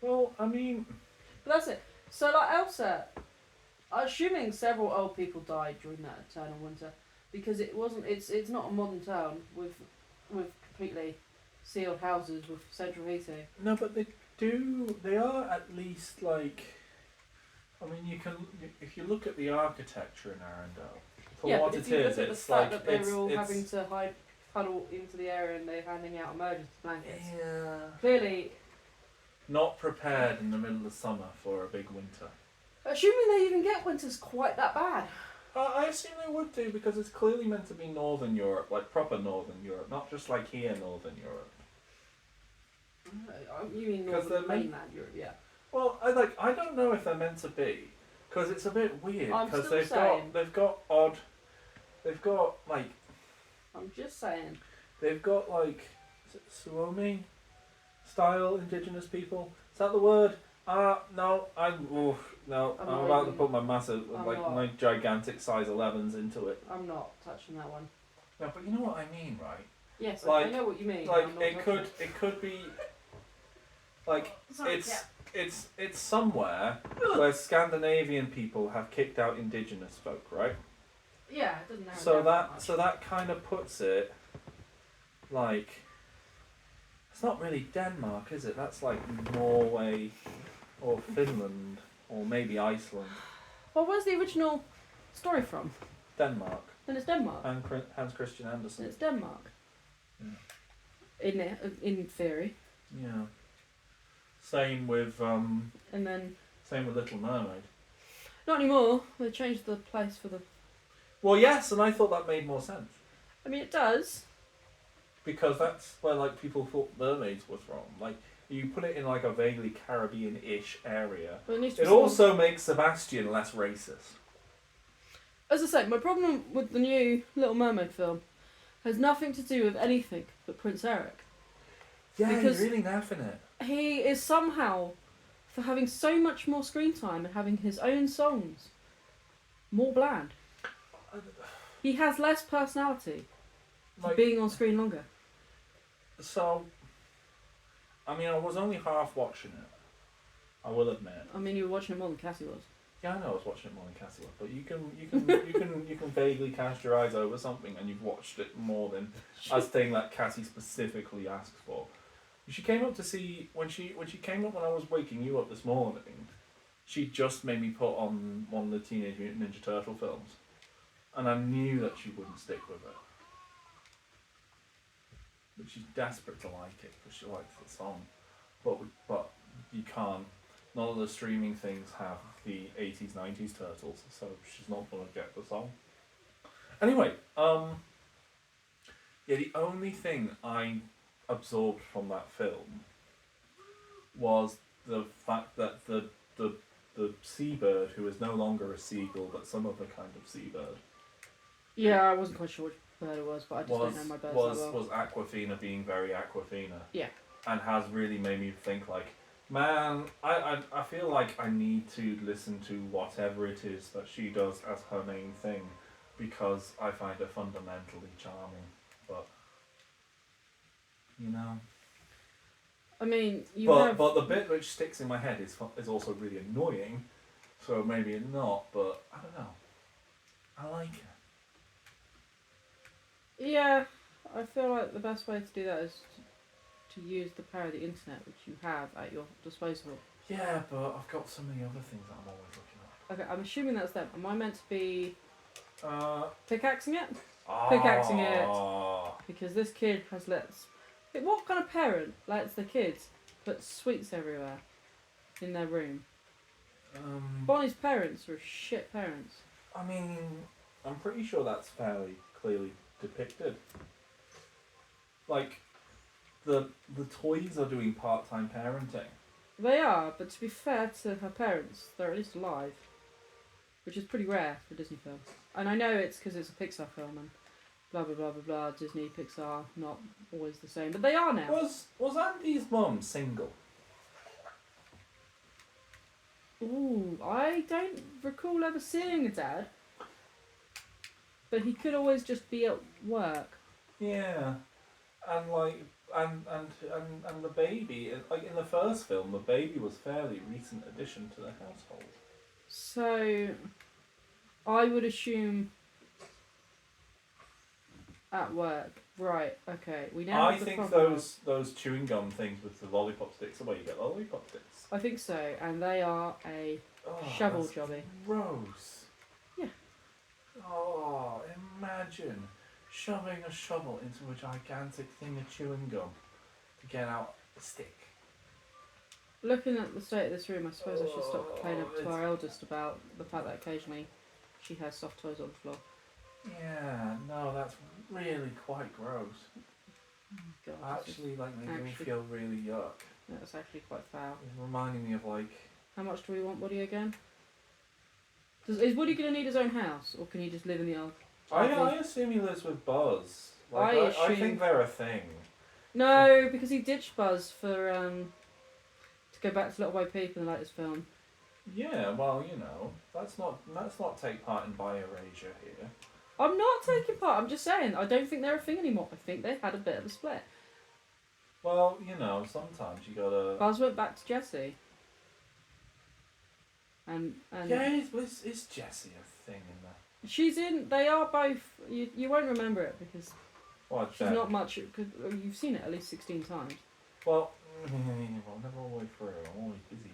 Well, I mean... But that's it. So like Elsa, I'm assuming several old people died during that eternal winter. Because it wasn't, it's not a modern town with completely sealed houses with central heating. No, but they are at least like... I mean, you can, if you look at the architecture in Arendelle, for yeah, what but it if you look is, at the it's fact like... that they were all having to huddle into the area and they're handing out emergency blankets. Yeah. Clearly... Not prepared in the middle of the summer for a big winter. Assuming they even get winters quite that bad. I assume they would do because it's clearly meant to be Northern Europe, like proper Northern Europe, not just like here Northern Europe. You mean 'Cause Northern they're mainland Europe, yeah. Well, I don't know if they're meant to be, because it's a bit weird. I'm Because still they've got odd, they've got like I'm just saying. they've got like is it Suomi style indigenous people. Is that the word? No, I'm not about to even- put my massive I'm like not. my gigantic size 11s into it. I'm not touching that one. No, but you know what I mean, right? Yes, Like- I know what you mean. Like I'm not it touching could be like Sorry, it's somewhere where Scandinavian people have kicked out indigenous folk, right? Yeah, it doesn't narrow So down that much. kind of puts it like it's not really Denmark, is it? That's like Norway or Finland or maybe Iceland. Well, where's the original story from? Denmark. Then it's Denmark. And Hans Christian Then Andersen. it's Denmark. Yeah. In theory. Yeah. Same with And then Little Mermaid. not anymore. They changed the place for the. Well, yes, and I thought that made more sense. I mean, it does. Because that's where like people thought mermaids were from. Like You put it in like a vaguely Caribbean-ish area. But it needs to It be someone- also makes Sebastian less racist. As I say, my problem with the new Little Mermaid film has nothing to do with anything but Prince Eric. Yeah, Because- you're really naffing it. He is somehow, for having so much more screen time and having his own songs, more bland. He has less personality for Like, being on screen longer. so, I mean, I was only half watching it. I will admit. I mean, you were watching it more than Cassie was. Yeah, I know I was watching it more than Cassie was, but you can vaguely cast your eyes over something, and you've watched it more than a thing that Cassie specifically asks for. She came up to see when she came up when I was waking you up this morning. She just made me put on one of the Teenage Mutant Ninja Turtle films, and I knew that she wouldn't stick with it. But she's desperate to like it because she likes the song, but you can't. None of the streaming things have the 80s, 90s Turtles, so she's not going to get the song. Anyway, yeah, the only thing I absorbed from that film was the fact that the seabird, who is no longer a seagull but some other kind of seabird, Yeah, I wasn't quite sure which bird it was, but I just don't know my birds that well. was Aquafina being very Aquafina. Yeah. And has really made me think like, man, I feel like I need to listen to whatever it is that she does as her main thing, because I find her fundamentally charming. But you know. I mean, But the bit which sticks in my head is also really annoying, so maybe not. But I don't know. I like it. Yeah, I feel like the best way to do that is to use the power of the internet, which you have at your disposal. Yeah, but I've got so many other things that I'm always looking at. Okay, I'm assuming that's them. Am I meant to be Uh, pickaxing it? ah. Pickaxing it. Because this kid has what kind of parent lets the kids put sweets everywhere in their room? Bonnie's parents are shit parents. I mean, I'm pretty sure that's fairly clearly depicted. Like, the toys are doing part-time parenting. They are, but to be fair to her parents, they're at least alive. Which is pretty rare for a Disney film. And I know it's because it's a Pixar film and blah blah blah blah blah, Disney, Pixar, not always the same. But they are now. Was Andy's mum single? Ooh, I don't recall ever seeing a dad. But he could always just be at work. Yeah. And like and the baby, like in the first film, the baby was fairly recent addition to the household. So I would assume at work. Right, okay. We now I have the think problem. those chewing gum things with the lollipop sticks are where you get lollipop sticks. I think so, and they are a shovel that's jobby. Gross. Yeah. Oh, imagine shoving a shovel into a gigantic thing of chewing gum to get out the stick. Looking at the state of this room, I suppose I should stop complaining to it's- our eldest about the fact that occasionally she has soft toys on the floor. Yeah, no, that's really quite gross. God, Actually, like, making me actually- feel really yuck. that's actually quite foul. It's reminding me of like. How much do we want Woody again? Is Woody going to need his own house, or can he just live in the old? I assume he lives with Buzz. Like, I assume- think they're a thing. No, because he ditched Buzz for to go back to Little White People in the latest film. Yeah, well, you know, let's not take part in bi-erasure here. I'm not taking part. I'm just saying I don't think they're a thing anymore. I think they had a bit of a split. Well, you know, sometimes you gotta. Buzz went back to Jessie. And Yeah, is Jessie a thing in there? she's in. They are both. You won't remember it because Well, she's not much. Cause you've seen it at least 16 times. Well, never all the way through. I'm always busy.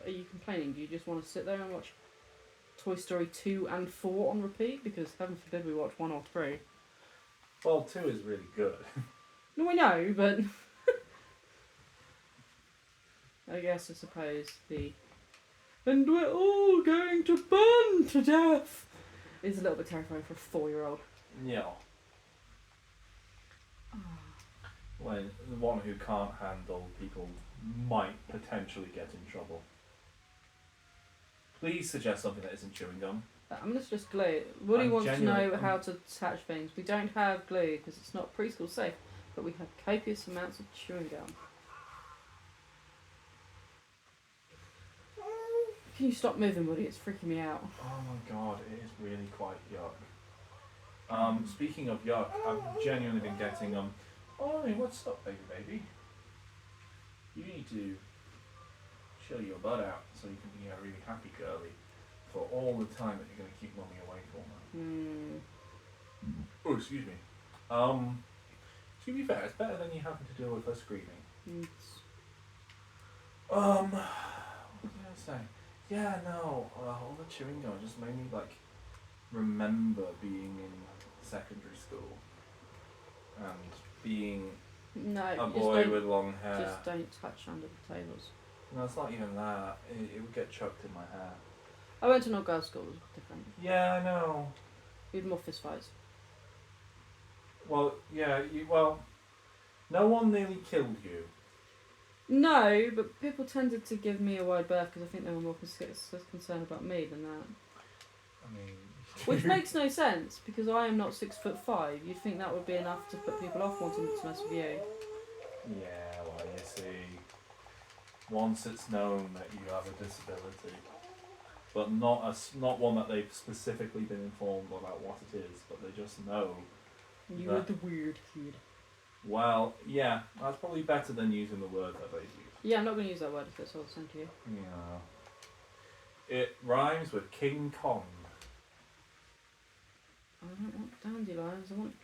Are you complaining? Do you just want to sit there and watch Toy Story 2 and 4 on repeat? Because heaven forbid we watch 1 or 3. Well, 2 is really good. No, I know, but I suppose the "and we're all going to burn to death" is a little bit terrifying for a 4-year-old. Yeah. when the one who can't handle people might potentially get in trouble. Please suggest something that isn't chewing gum. I'm gonna suggest glue. Woody I'm wants to know genuine- how to attach things. We don't have glue because it's not preschool safe, but we have copious amounts of chewing gum. Can you stop moving, Woody? It's freaking me out. Oh my god, it is really quite yuck. Speaking of yuck, I've genuinely been getting oh, hey, what's up, baby? You need to chill your butt out so you can be a really happy girly for all the time that you're going to keep mummy away for now. Oh, excuse me. To be fair, it's better than you having to deal with her screaming. What did I say? Yeah, no, all the chewing gum just made me like remember being in secondary school and being No, a you just boy don't- with long hair. Just don't touch under the tables. No, it's not even that. It would get chucked in my hair. I went to an all-girls school. It was different. Yeah, I know. We had more fist fights. Well, yeah, no one nearly killed you. No, but people tended to give me a wide berth because I think they were more concerned about me than that. I mean... Which makes no sense because I am not 6'5". You'd think that would be enough to put people off wanting to mess with you. Yeah, well, you see, once it's known that you have a disability, but not one that they've specifically been informed about what it is, but they just know. You were the weird kid. Well, yeah, that's probably better than using the word that they use. Yeah, I'm not going to use that word if it's all sent to you. Yeah. It rhymes with King Kong. I don't want dandelions, I want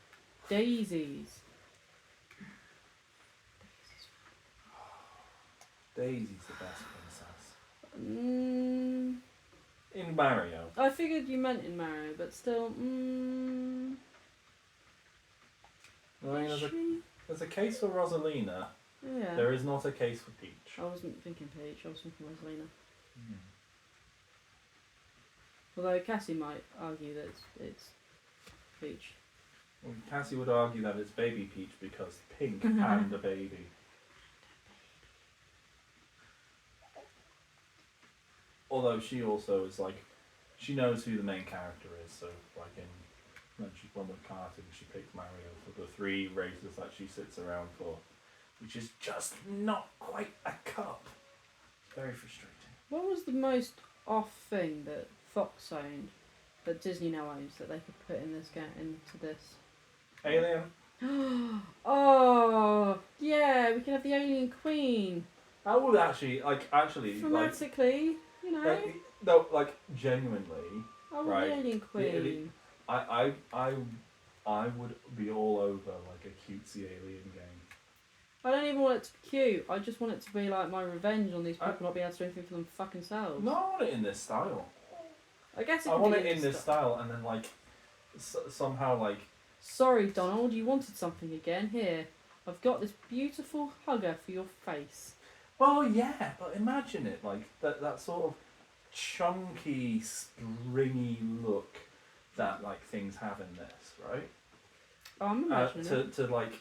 daisies. Daisy's the best princess. Mm, In Mario. I figured you meant in Mario, but still, I mean, there's a case for Rosalina. Yeah. There is not a case for Peach. I wasn't thinking Peach, I was thinking Rosalina. Mm. Although Cassie might argue that it's Peach. Well, Cassie would argue that it's baby Peach because pink and a baby. Although she also is like, she knows who the main character is, so like when she's won with karting, she picked Mario for the 3 races that she sits around for, which is just not quite a cup. Very frustrating. What was the most off thing that Fox owned, that Disney now owns, that they could put in this into this? Alien. Oh, yeah, we can have the Alien Queen. That would actually, Thematically, you know. like genuinely, I want right, the Alien Queen. I would be all over like a cutesy alien game. I don't even want it to be cute. I just want it to be like my revenge on these people not being able to do anything for them fucking selves. No, I want it in this style. I guess I want it in this style, and then like somehow like. Sorry, Donald, you wanted something again. Here, I've got this beautiful hugger for your face. Well, yeah, but imagine it like that sort of chunky, springy look that like things have in this, right? Oh, I'm imagining it. To like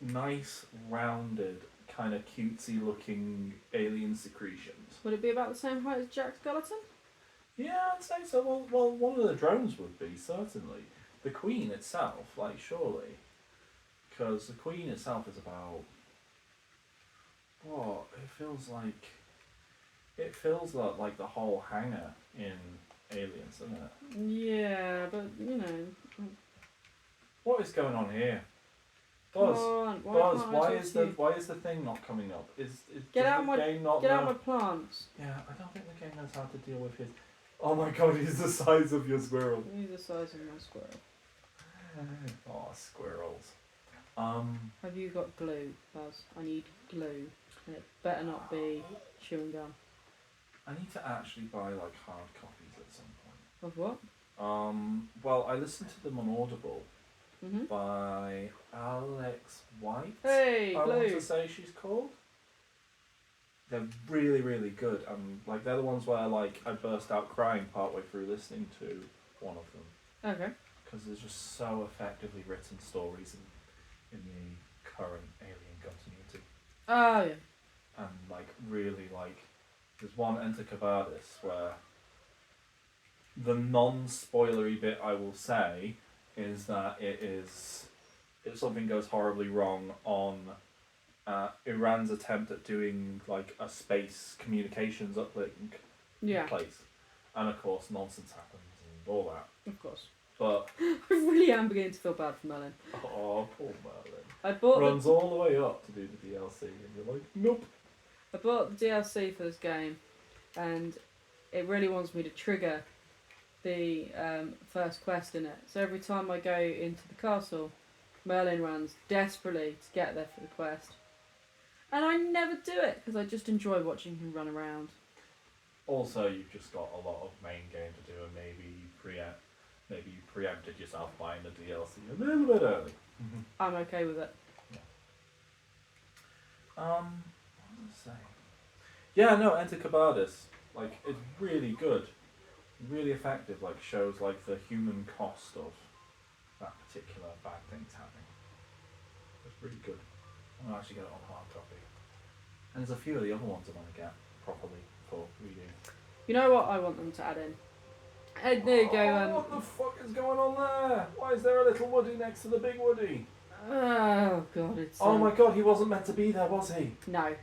nice, rounded, kind of cutesy looking alien secretions. Would it be about the same height as Jack Skeleton? Yeah, I'd say so. Well, one of the drones would be, certainly. The Queen itself, like, surely. Because the Queen itself is about... What? It feels like the whole hangar in Aliens, doesn't it? Yeah, but, you know... What is going on here? Come Buzz, on, Buzz, can't I talk why is the thing not coming up? Get does out the game not Get know? out my plants. Yeah, I don't think the game knows how to deal with his... Oh my god, he's the size of your squirrel. He's the size of my squirrel. Oh, squirrels. Have you got glue, Buzz? I need glue. And it better not be chewing gum. I need to actually buy like hard copies at some point. Of what? Well, I listened to them on Audible Mm-hmm. by Alex White. Hey, I want glue. to say she's called. They're really, really good. Like they're the ones where like I burst out crying partway through listening to one of them Okay. because there's just so effectively written stories in the current Alien continuity. Oh yeah. And like really like there's one Enter Cavadis where the non-spoilery bit I will say is that if something goes horribly wrong on Iran's attempt at doing like a space communications uplink Yeah. place, and of course nonsense happens and all that. Of course. But I really am beginning to feel bad for Merlin. oh, poor Merlin I bought runs all the way up to do the DLC, and you're like, nope. I bought the DLC for this game, and it really wants me to trigger the first quest in it. So every time I go into the castle, Merlin runs desperately to get there for the quest. And I never do it, because I just enjoy watching him run around. Also, you've just got a lot of main game to do, and maybe you preempted yourself buying the DLC a little bit early. I'm okay with it. What was I saying? Yeah, no, Enter Cavadis, like, it's really good, really effective, like, shows, like, the human cost of that particular bad things happening. It's really good. I'm going to actually get it on hard copy. And there's a few of the other ones I want to get properly for reading. You know what I want them to add in? There you go. What the fuck is going on there? Why is there a little Woody next to the big Woody? Oh god, it's. Oh my god, he wasn't meant to be there, was he? No.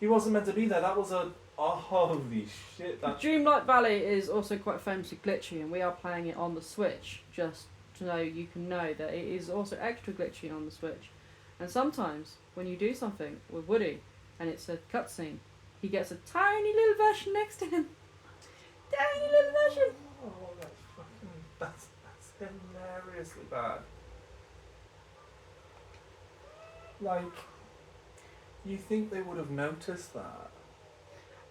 He wasn't meant to be there. That was a. Oh, holy shit. That. Dreamlight Valley is also quite famously glitchy, and we are playing it on the Switch, just to know you can know that it is also extra glitchy on the Switch. And sometimes, when you do something with Woody, and it's a cutscene, he gets a tiny little version next to him. Tiny little version! Oh, that's fucking. That's hilariously bad. Like, you think they would have noticed that?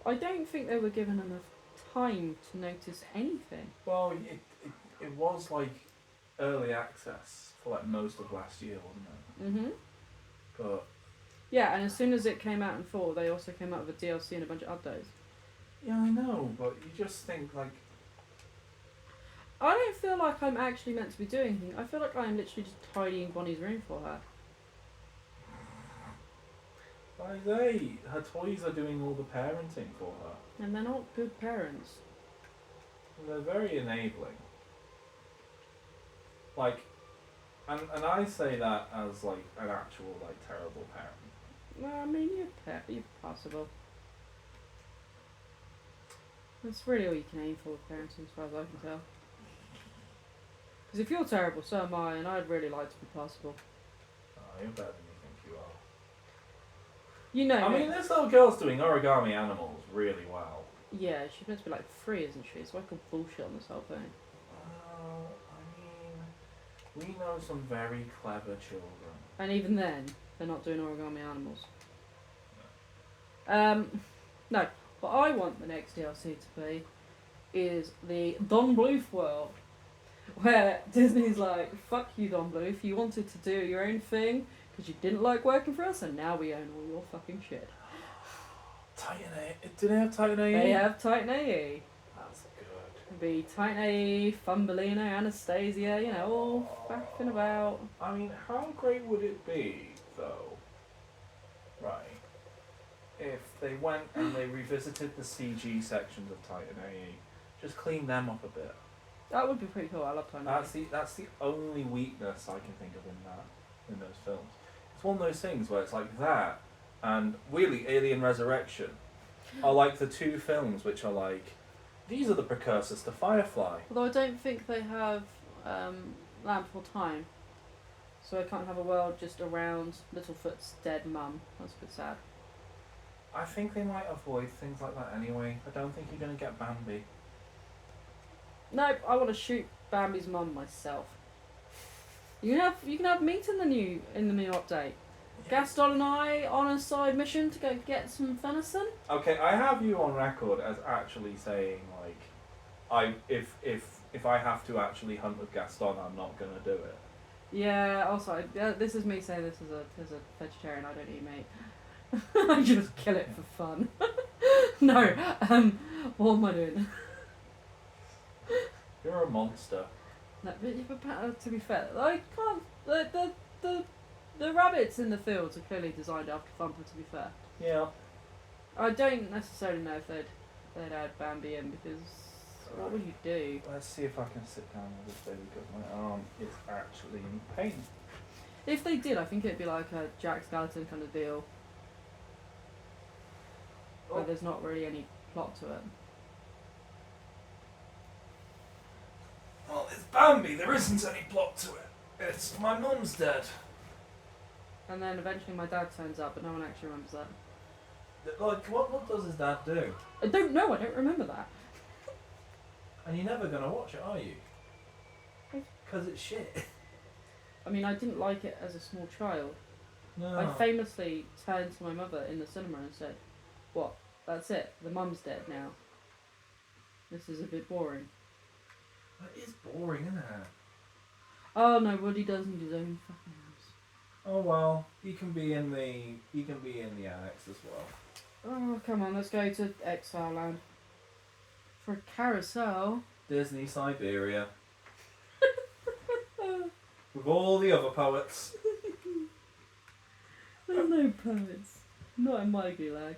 I don't think they were given enough time to notice anything. Well, it was like early access for like most of last year, wasn't it? Mhm. But Yeah, and as soon as it came out in 4, they also came out with a DLC and a bunch of updates. yeah, I know. But you just think like. I don't feel like I'm actually meant to be doing anything. I feel like I am literally just tidying Bonnie's room for her. Her toys are doing all the parenting for her. And they're not good parents. They're very enabling. Like, and I say that as like an actual like terrible parent. Well, I mean, you're possible. That's really all you can aim for with parenting, as far as I can tell. Because if you're terrible, so am I, and I'd really like to be possible. Oh, you're better than you think you are. You know. I mean, this little girl's doing origami animals really well. Yeah, she's meant to be like 3, isn't she? So I could bullshit on this whole thing. Well, I mean, we know some very clever children. And even then, they're not doing origami animals. No. What I want the next DLC to be is the Don Bluth world. Where Disney's like, fuck you, Don Bluth, you wanted to do your own thing because you didn't like working for us, and now we own all your fucking shit. Titan A. Do they have Titan AE? They have Titan AE. That's good. It'd be Titan AE, Thumbelina, Anastasia, you know, all faffing about. I mean, how great would it be, though, right, if they went and they revisited the CG sections of Titan AE, just clean them up a bit. That would be pretty cool. I love Titan AE. That's the only weakness I can think of in those films. It's one of those things where it's like that, and really Alien Resurrection are like the two films which are like, these are the precursors to Firefly. Although I don't think they have Land Before Time. So I can't have a world just around Littlefoot's dead mum. That's a bit sad. I think they might avoid things like that anyway. I don't think you're going to get Bambi. No, I want to shoot Bambi's mum myself. You can have meat in the new update. Gaston and I on a side mission to go get some venison. Okay, I have you on record as actually saying like, if I have to actually hunt with Gaston, I'm not gonna do it. Yeah. Also, this is me saying this as a vegetarian. I don't eat meat. I just kill it for fun. No. What am I doing? You're a monster. No, but to be fair, I can't. The The rabbits in the fields are clearly designed after Thumper, to be fair. Yeah. I don't necessarily know if they'd add Bambi in, because what would you do? Let's see if I can sit down with this baby because my arm is actually in pain. If they did, I think it'd be like a Jack Skeleton kind of deal, where there's not really any plot to it. Well, it's Bambi. There isn't any plot to it. It's my mum's dead. And then eventually my dad turns up, but no one actually remembers that. Like, what does his dad do? I don't know, I don't remember that. And you're never gonna watch it, are you? Because it's shit. I mean, I didn't like it as a small child. No. I famously turned to my mother in the cinema and said, "What? That's it. The mum's dead now. This is a bit boring." It is boring, isn't it? Oh no, Woody does need his own fucking house. Oh well, he can be in the annex as well. Oh, come on, let's go to Exile Land. For a carousel. Disney Siberia. With all the other poets. There's no poets. Not in my gulag.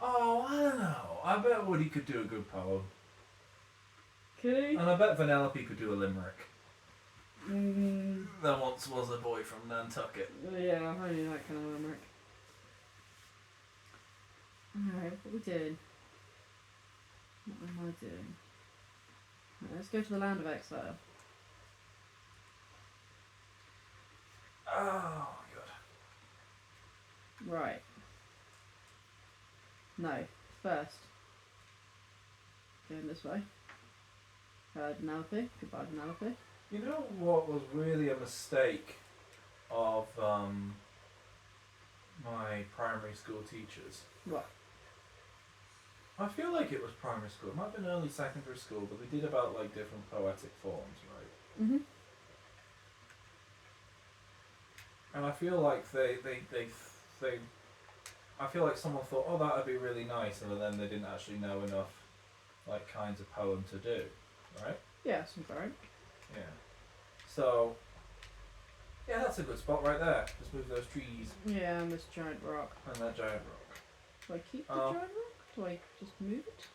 Oh, I don't know. I bet Woody could do a good poem. Could he? And I bet Vanellope could do a limerick. Mm, There once was a boy from Nantucket. yeah, I knew that kind of limerick. Alright, what are we doing? What am I doing? Right, let's go to the Land of Exile. Oh, God. Right. No, first. Going this way. Penelope. Goodbye, Penelope. You know what was really a mistake of my primary school teachers? What? I feel like it was primary school. It might have been early secondary school, but they did about like different poetic forms, right? Mhm. And I feel like they I feel like someone thought, oh, that would be really nice, and then they didn't actually know enough like kinds of poem to do, right? Yeah, sounds alright. Yeah. So, yeah, that's a good spot right there. Just move those trees Yeah, and this giant rock. and that giant rock. Do I keep the giant rock? Do I just move it?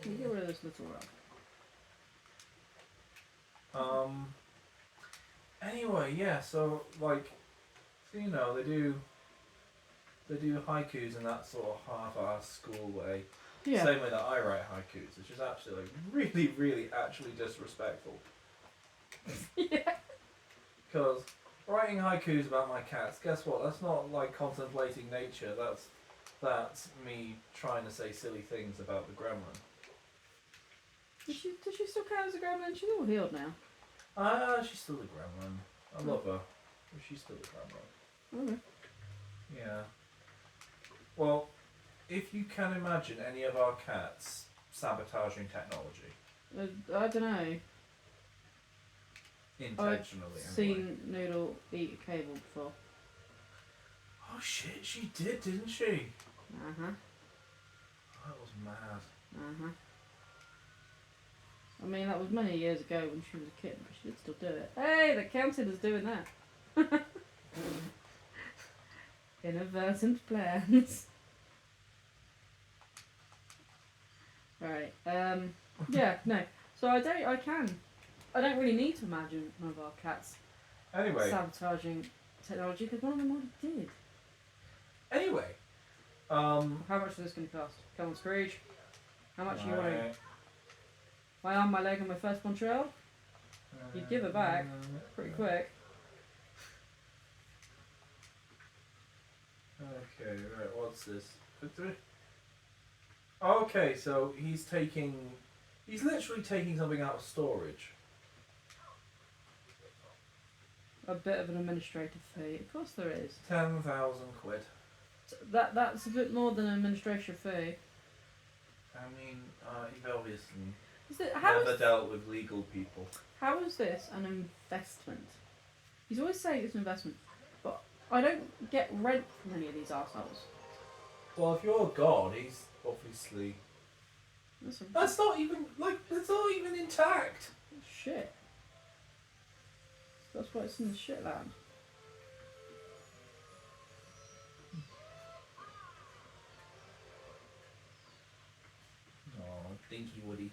Can you get rid of this little rock? Anyway, yeah. So like, you know, they do haikus in that sort of half-ass school way. Yeah. Same way that I write haikus, which is actually like really, really actually disrespectful. Yeah. Because writing haikus about my cats, guess what? That's not like contemplating nature. That's me trying to say silly things about the gremlin. Does she still count as a gremlin? She's all healed now. She's still a gremlin. I love her, but she's still a gremlin. Okay. Yeah. Well, if you can imagine any of our cats sabotaging technology I don't know. intentionally, I've anyway. seen Noodle eat a cable before. Oh shit, she did, didn't she? Uh-huh. That was mad. Uh-huh. I mean, that was many years ago when she was a kid, but she did still do it. Hey, the counselor is doing that. Inadvertent plans. Right. Yeah. No. So I don't really need to imagine one of our cats Anyway, sabotaging technology because one of them already did. anyway, How much is this going to cost? Come on, Scrooge. How much are you wanting? right. My arm, my leg, and my first Montreal? You'd give it back pretty quick. Okay, right, what's this? Okay, so he's literally taking something out of storage. A bit of an administrative fee. Of course there is. 10,000 quid. That's a bit more than an administration fee. I mean, he's obviously How never dealt with legal people. how is this an investment? He's always saying it's an investment, but I don't get rent from any of these arseholes. Well, if you're God, he's obviously... That's not even, it's not even intact. Shit. That's why it's in the shit land. Oh, dinky Woody.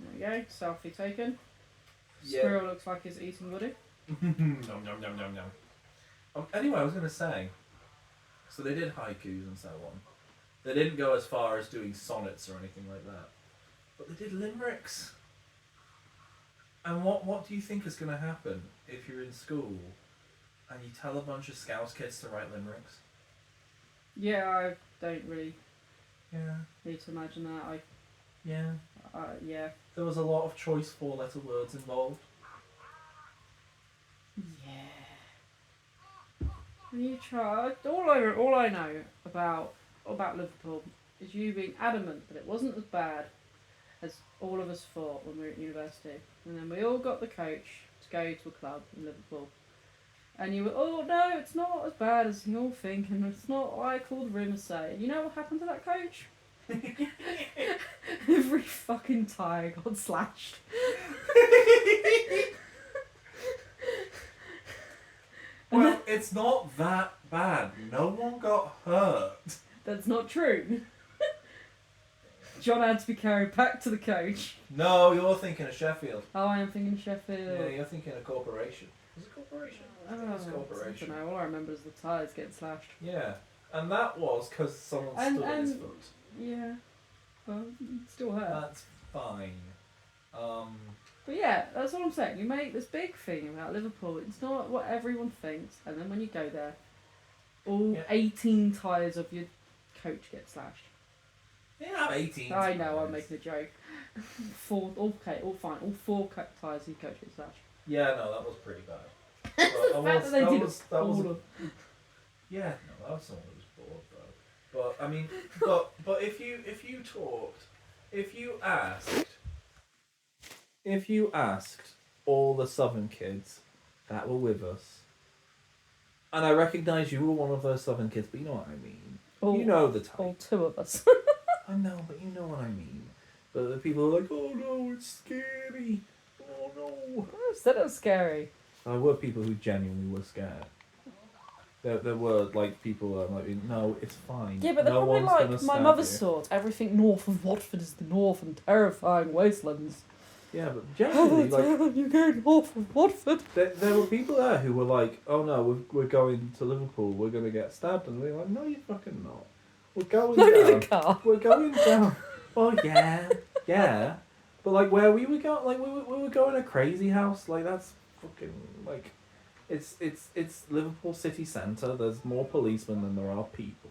There we go. Selfie taken. Yeah. Squirrel looks like he's eating Woody. Nom nom nom nom nom. Anyway, I was going to say, so they did haikus and so on. They didn't go as far as doing sonnets or anything like that. But they did limericks. And what do you think is going to happen if you're in school and you tell a bunch of Scouts kids to write limericks? Yeah, I don't really Yeah. need to imagine that. Yeah. Yeah. There was a lot of choice four-letter words involved. Yeah. And you try. All I know about Liverpool is you being adamant that it wasn't as bad as all of us thought when we were at university. And then we all got the coach to go to a club in Liverpool. And you were, oh no, it's not as bad as you all think, and it's not like all the rumours say. You know what happened to that coach? Every fucking tyre got slashed. Well, it's not that bad. No one got hurt. That's not true. John had to be carried back to the coach. No, you're thinking of Sheffield. Oh, I am thinking Sheffield. Yeah, you're thinking of Corporation. Is it Corporation? I think it's Corporation. I don't know. All I remember is the tyres getting slashed. Yeah, and that was because someone stood on his foot. Yeah. Well, it still hurt. That's fine. But yeah, that's what I'm saying. You make this big thing about Liverpool. It's not what everyone thinks, and then when you go there, all 18 tyres of your coach get slashed. Yeah, I'm 18. I know, I'm making a joke. All fine. All four tyres of your coach get slashed. Yeah, no, that was pretty bad. The fact that they did all of. Yeah, no, that was someone who was bored, bro. But I mean, but if you asked all the Southern kids that were with us, and I recognise you were one of those Southern kids, but you know what I mean. You know the type. All two of us. I know, but you know what I mean. But the people are like, oh no, it's scary. Oh no. I said it was scary. There were people who genuinely were scared. There were like people who were like, no, it's fine. Yeah, but they're no probably one's like my mother's thought. Everything north of Watford is the north and terrifying wastelands. Yeah, but generally, like you go north of Watford. There were people there who were like, oh no, we're going to Liverpool. We're gonna get stabbed, and we're like, no, you fucking not. We're going Only down. the car. We're going down. Well, yeah. But like where we were going, like we were going to Crazy House. Like that's fucking like, it's Liverpool city centre. There's more policemen than there are people.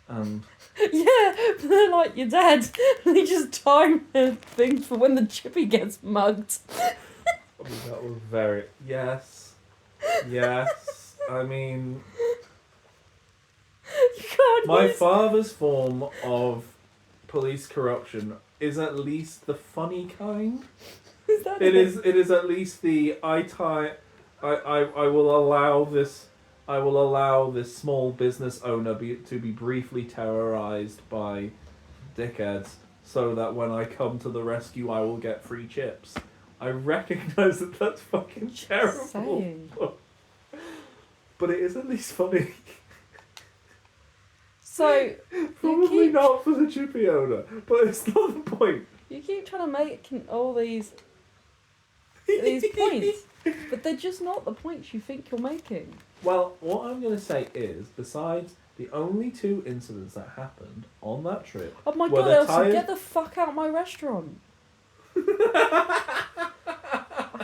Yeah, but they're like your dad. They just time things for when the chippy gets mugged. I mean, that was very yes. I mean, You can't my use... father's form of police corruption is at least the funny kind. Is that It is at least the I will allow this small business owner to be briefly terrorized by dickheads so that when I come to the rescue I will get free chips. I recognise that that's fucking terrible. Saying. But it is at least funny. So Probably not for the chippy owner, but it's not the point. you keep trying to make all these points, but they're just not the points you think you're making. Well, what I'm going to say is, besides the only two incidents that happened on that trip... Oh my were god, the Elsa, get the fuck out of my restaurant. I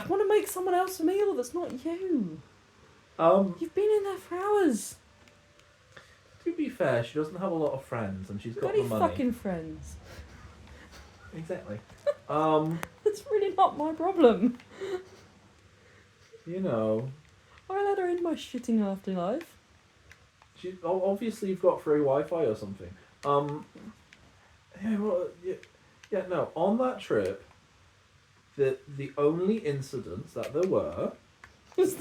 want to make someone else a meal that's not you. You've been in there for hours. To be fair, she doesn't have a lot of friends and she's got Bloody the money. fucking friends. Exactly. That's really not my problem. You know... I let her in my shitting afterlife. Obviously you've got free Wi-Fi or something. No, on that trip, the only incidents that there were was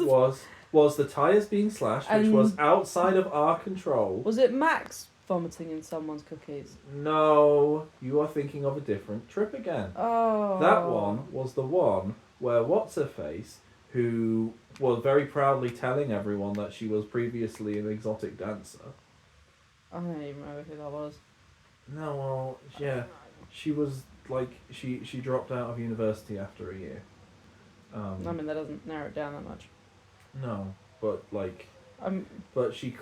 the tyres being slashed, which was outside of our control. Was it Mac's vomiting in someone's cookies. No, you are thinking of a different trip again. Oh. That one was the one where What's-Her-Face, who was very proudly telling everyone that she was previously an exotic dancer. I don't even remember who that was. No, well, yeah, she was like she dropped out of university after a year. I mean, that doesn't narrow it down that much. No, but like, I'm. but she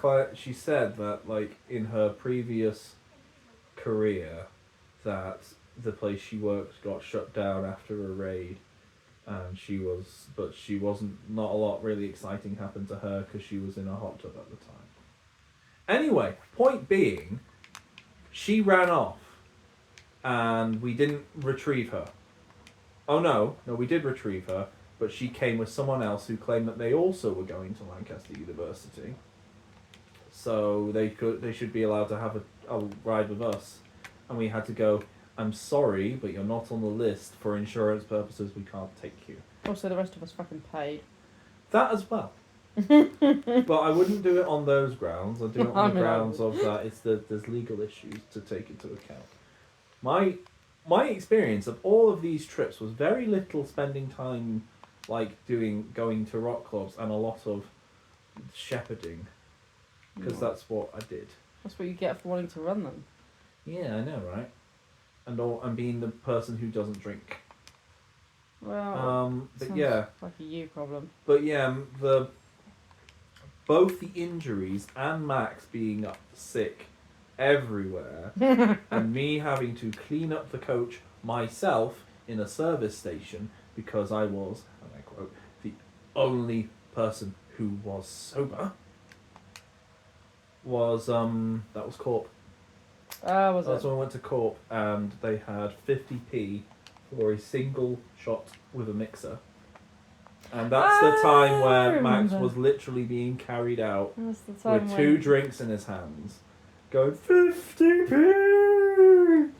said that like in her previous career, that the place she worked got shut down after a raid, and she wasn't. Not a lot really exciting happened to her because she was in a hot tub at the time. Anyway, point being, she ran off, and we didn't retrieve her. Oh no, we did retrieve her, but she came with someone else who claimed that they also were going to Lancaster University. So they should be allowed to have a ride with us, and we had to go. I'm sorry, but you're not on the list for insurance purposes. We can't take you. Also, the rest of us fucking paid. That as well. But I wouldn't do it on those grounds. I'd do it on the grounds of that there's legal issues to take into account. My experience of all of these trips was very little spending time like going to rock clubs and a lot of shepherding, because that's what I did. That's what you get for wanting to run them. Yeah, I know, right? And being the person who doesn't drink. Well, but yeah, like a you problem. But yeah, both the injuries and Max being sick everywhere, and me having to clean up the coach myself in a service station because I was, and I quote, the only person who was sober. That was Corp. Was That's it? when I went to Corp, and they had 50p for a single shot with a mixer. And that's the time where Max was literally being carried out That's the time with two drinks in his hands, going 50p.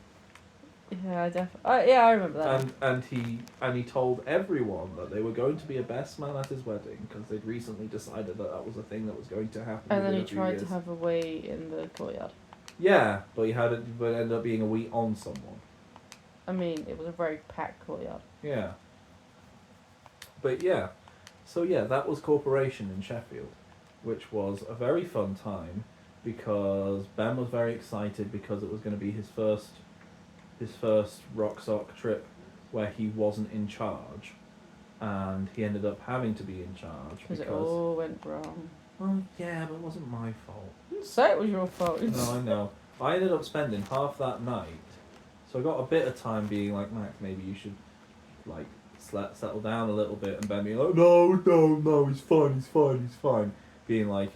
Yeah, I remember that. And he told everyone that they were going to be a best man at his wedding because they'd recently decided that was a thing that was going to happen. And then he tried to have a wee in the courtyard. Yeah, but it ended up being a wee on someone. I mean, it was a very packed courtyard. Yeah. But yeah, so yeah, that was Corporation in Sheffield, which was a very fun time because Ben was very excited because it was going to be his first rock sock trip where he wasn't in charge, and he ended up having to be in charge because it all went wrong. Well, yeah, but it wasn't my fault. I didn't say it was your fault. No, I know. I ended up spending half that night, so I got a bit of time being like, Max, maybe you should like settle down a little bit, and Ben being like, no, he's fine. Being like,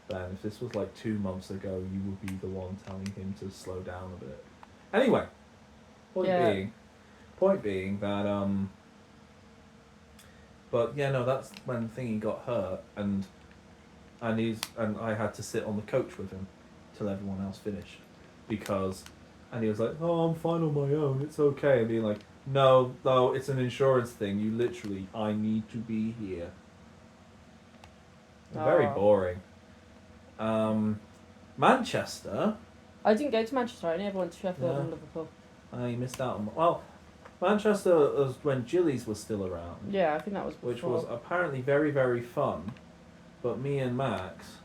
Ben, if this was like 2 months ago, you would be the one telling him to slow down a bit. Anyway, point being that but yeah, no, that's when Thingy got hurt, and I had to sit on the coach with him till everyone else finished, and he was like, oh, I'm fine on my own, it's okay, and being like, no, it's an insurance thing. You literally, I need to be here. Very boring. Manchester. I didn't go to Manchester. I only ever went to Sheffield and Liverpool. You missed out on. Well, Manchester was when Gillies was still around. Yeah, I think that was before. Which was apparently very, very fun. But me and Max,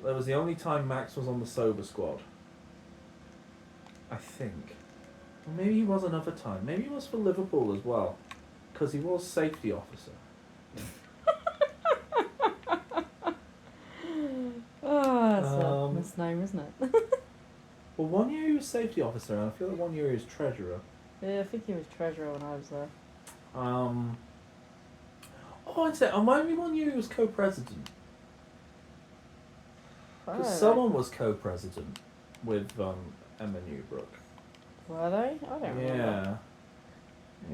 that was the only time Max was on the sober squad. I think. Or maybe he was another time. Maybe he was for Liverpool as well. Because he was safety officer. That's a misnomer, isn't it? Well, 1 year he was safety officer, and I feel like 1 year he was treasurer. Yeah, I think he was treasurer when I was there. I'd say, maybe 1 year he was co-president. Because know. someone was co-president with Emma Newbrook. Were they? I don't remember.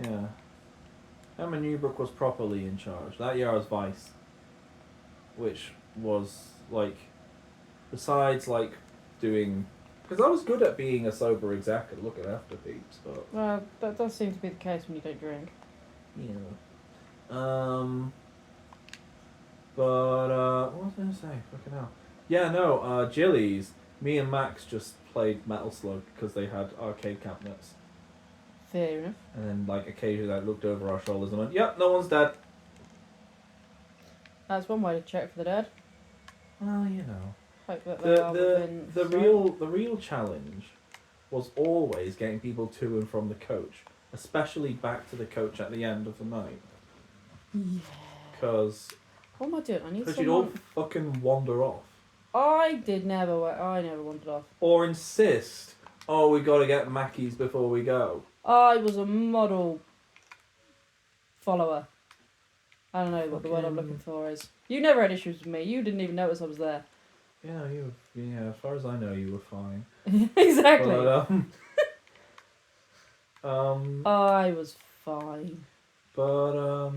Yeah. Emma Newbrook was properly in charge. That year I was vice. Which was, like, besides, like, doing... Because I was good at being a sober exec and looking after peeps, but... Well, that does seem to be the case when you don't drink. Yeah. But, what was I going to say? Fucking hell. Yeah, no, Gillies, Me and Max just played Metal Slug because they had arcade cabinets. Fair enough. And then, like, occasionally I looked over our shoulders and went, yep, no one's dead. That's one way to check for the dead. Well, you know. Hope that they are within sight. The real challenge was always getting people to and from the coach, especially back to the coach at the end of the night. Yeah. Because What am I doing? I need you'd all someone. fucking wander off. I never wandered off. Or insist, oh, we got to get Mackey's before we go. I was a model follower. I don't know what the word I'm looking for is. You never had issues with me. You didn't even notice I was there. Yeah, as far as I know, you were fine. Exactly. But, I was fine. But,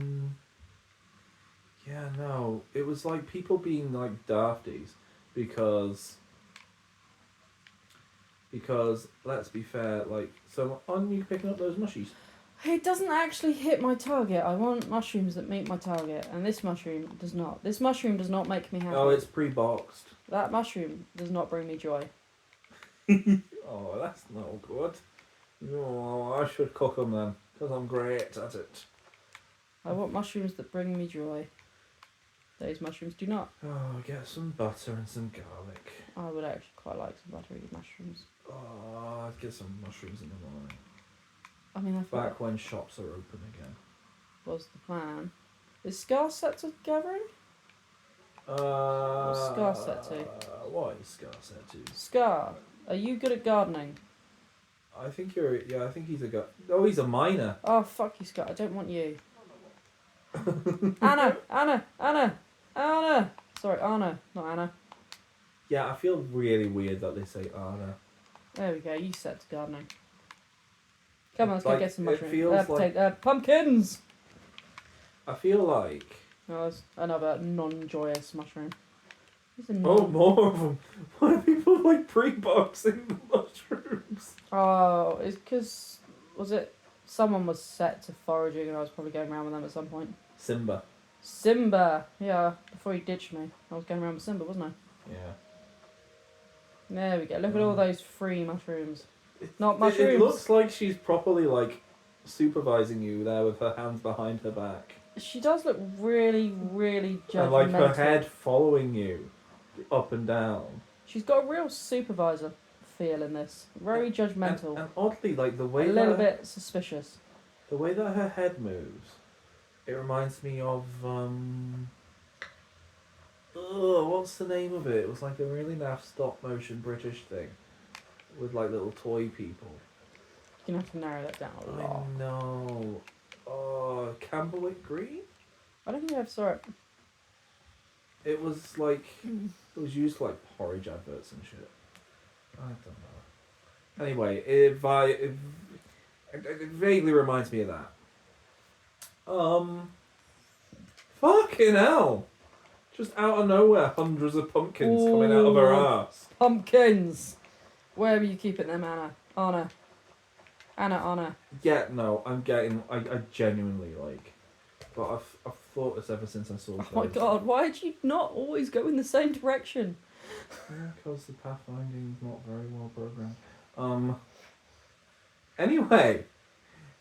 yeah, no. It was like people being like dafties because, let's be fair, like, so aren't you picking up those mushies? It doesn't actually hit my target. I want mushrooms that meet my target, and this mushroom does not. This mushroom does not make me happy. Oh, it's pre-boxed. That mushroom does not bring me joy. Oh, that's no good. Oh, I should cook them then, because I'm great at it. I want mushrooms that bring me joy. Those mushrooms do not. Oh, get some butter and some garlic. I would actually quite like some buttery mushrooms. Oh, I'd get some mushrooms in the morning. I mean, I thought Back when shops are open again. that was the plan. Is Scar set to gathering? What's Scar set to? What is Scar set to? Scar, are you good at gardening? I think he's a guy. Oh, he's a miner. Oh, fuck you, Scar. I don't want you. Anna! Sorry, Anna, not Anna. Yeah, I feel really weird that they say Anna. There we go, you set to gardening. Come on, let's Like, go get some it mushrooms. feels like- Pumpkins! I feel like... Oh, that's another non-joyous mushroom. Oh, more of them. Why are people like pre-boxing the mushrooms? Oh, it's because... Was it... Someone was set to foraging and I was probably going around with them at some point. Simba! Yeah, before he ditched me. I was going around with Simba, wasn't I? Yeah. There we go. Look at all those free mushrooms. Not mushrooms. It looks like she's properly like supervising you there with her hands behind her back. She does look really, really judgmental. And like her head following you up and down. She's got a real supervisor feel in this. Very judgmental. And oddly, like the way a little bit suspicious. The way that her head moves, it reminds me of what's the name of it? It was like a really naff stop motion British thing with like little toy people. You're gonna have to narrow that down a lot. I know. Oh, Camberwick Green? I don't think I ever saw it. It was like it was used for like porridge adverts and shit. I don't know. Anyway, it vaguely reminds me of that. Fucking hell! Just out of nowhere, hundreds of pumpkins coming out of her ass. Pumpkins! Where are you keeping them, Anna? Anna. Yeah, no, I genuinely like. But I've thought this ever since I saw. Oh my god! Why did you not always go in the same direction? Yeah, because the pathfinding is not very well programmed. Anyway,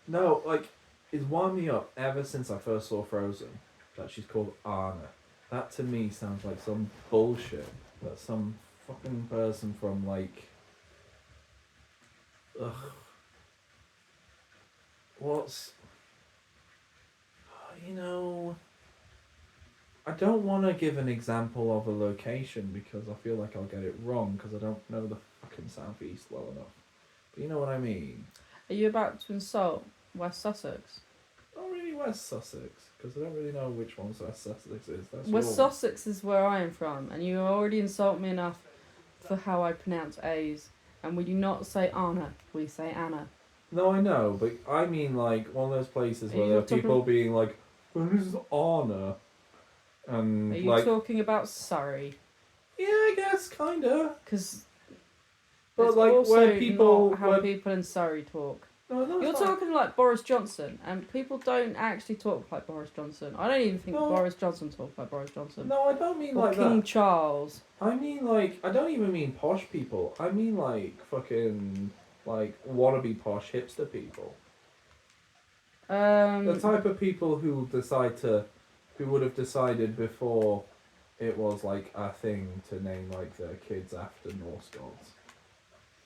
no, like, it's wound me up ever since I first saw Frozen that she's called Anna. That to me sounds like some bullshit that some fucking person from like, I don't want to give an example of a location because I feel like I'll get it wrong because I don't know the fucking southeast well enough. But you know what I mean? Are you about to insult West Sussex? Not really West Sussex because I don't really know which one's West Sussex is. That's West yours. Sussex is where I am from, and you already insult me enough for how I pronounce A's. And we do not say Anna, we say Anna. No, I know, but I mean like one of those places where there are people being like, "Well, this is Anna," and are you like, talking about Surrey? yeah, I guess kinda. Because But like where people, not how people in Surrey talk. No, You're it's not. talking like Boris Johnson, and people don't actually talk like Boris Johnson. I don't even think No. Boris Johnson talks like Boris Johnson. No, I don't mean Or like King that. Charles. I mean like I don't even mean posh people. I mean like fucking like wannabe posh hipster people. The type of people who would have decided before it was like a thing to name like their kids after Norse gods,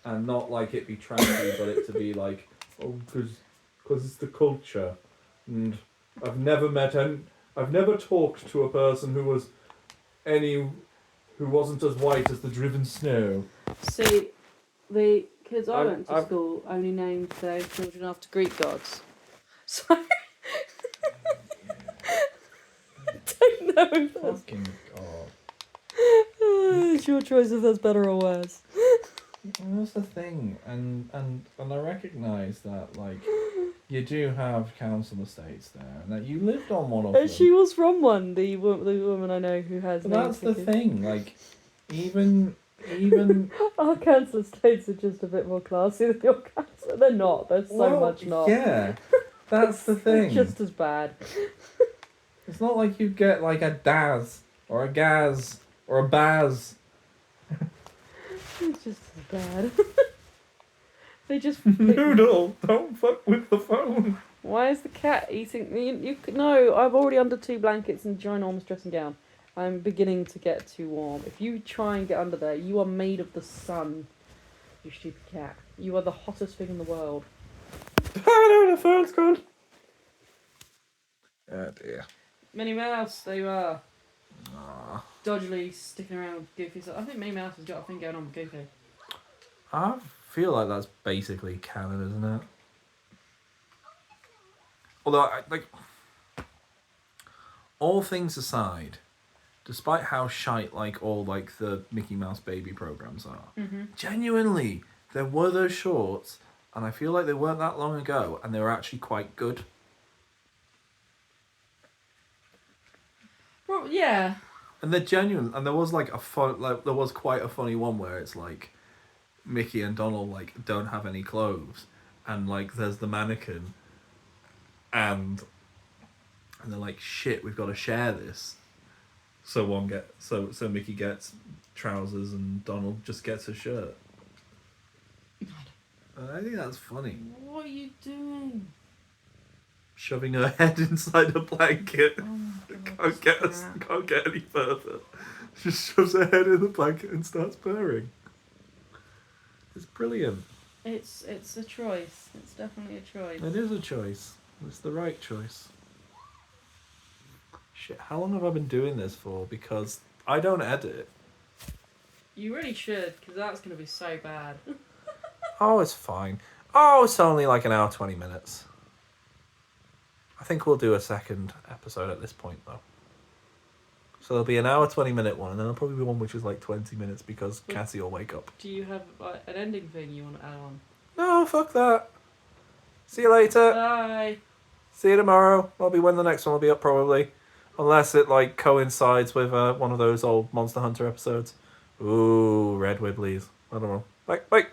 and not like it be trendy, but it to be like, oh, because it's the culture, and I've never talked to a person who wasn't as white as the driven snow. See, the kids I I've- went to I've- school only named their children after Greek gods. So I don't know if that's Fucking god. it's your choice if that's better or worse. And that's the thing, and I recognise that like you do have council estates there, and that you lived on one of them. She was from one. The woman I know who has. But named that's the kids. thing, like even Our council estates are just a bit more classy than your council. They're not. They're so well, much not. Yeah, that's the They're thing. just as bad. It's not like you get like a Daz or a Gaz or a Baz. It's just as bad. They just. Noodle, don't fuck with the phone. Why is the cat eating? No, I'm already under 2 blankets and a ginormous dressing gown. I'm beginning to get too warm. If you try and get under there, you are made of the sun. You stupid cat. You are the hottest thing in the world. I know the phone's gone. Oh dear. Minnie Mouse, there you are. Aw. Dodgily sticking around with Goofy. So I think Minnie Mouse has got a thing going on with Goofy. I feel like that's basically canon, isn't it? Although, all things aside, despite how shite like all like the Mickey Mouse baby programs are, genuinely there were those shorts, and I feel like they weren't that long ago, and they were actually quite good. Well, yeah. And they're genuine, and there was like there was quite a funny one where it's like Mickey and Donald like don't have any clothes, and like there's the mannequin, and they're like, shit, we've got to share this. So so Mickey gets trousers and Donald just gets a shirt. I think that's funny. What are you doing? Shoving her head inside a blanket. Oh my God, Can't get any further. Just shoves her head in the blanket and starts purring. It's brilliant. It's a choice. It's definitely a choice. It is a choice. It's the right choice. Shit, how long have I been doing this for? Because I don't edit. You really should, because that's going to be so bad. Oh, it's fine. Oh, it's only like an hour, 20 minutes. I think we'll do a second episode at this point, though. So there'll be an hour, 20-minute one, and then there'll probably be one which is like 20 minutes because Cassie will wake up. Do you have like an ending thing you want to add on? No, fuck that. See you later. Bye. See you tomorrow. That'll be when the next one will be up, probably. Unless it like coincides with one of those old Monster Hunter episodes. Ooh, Red Wibblies. I don't know. Bye.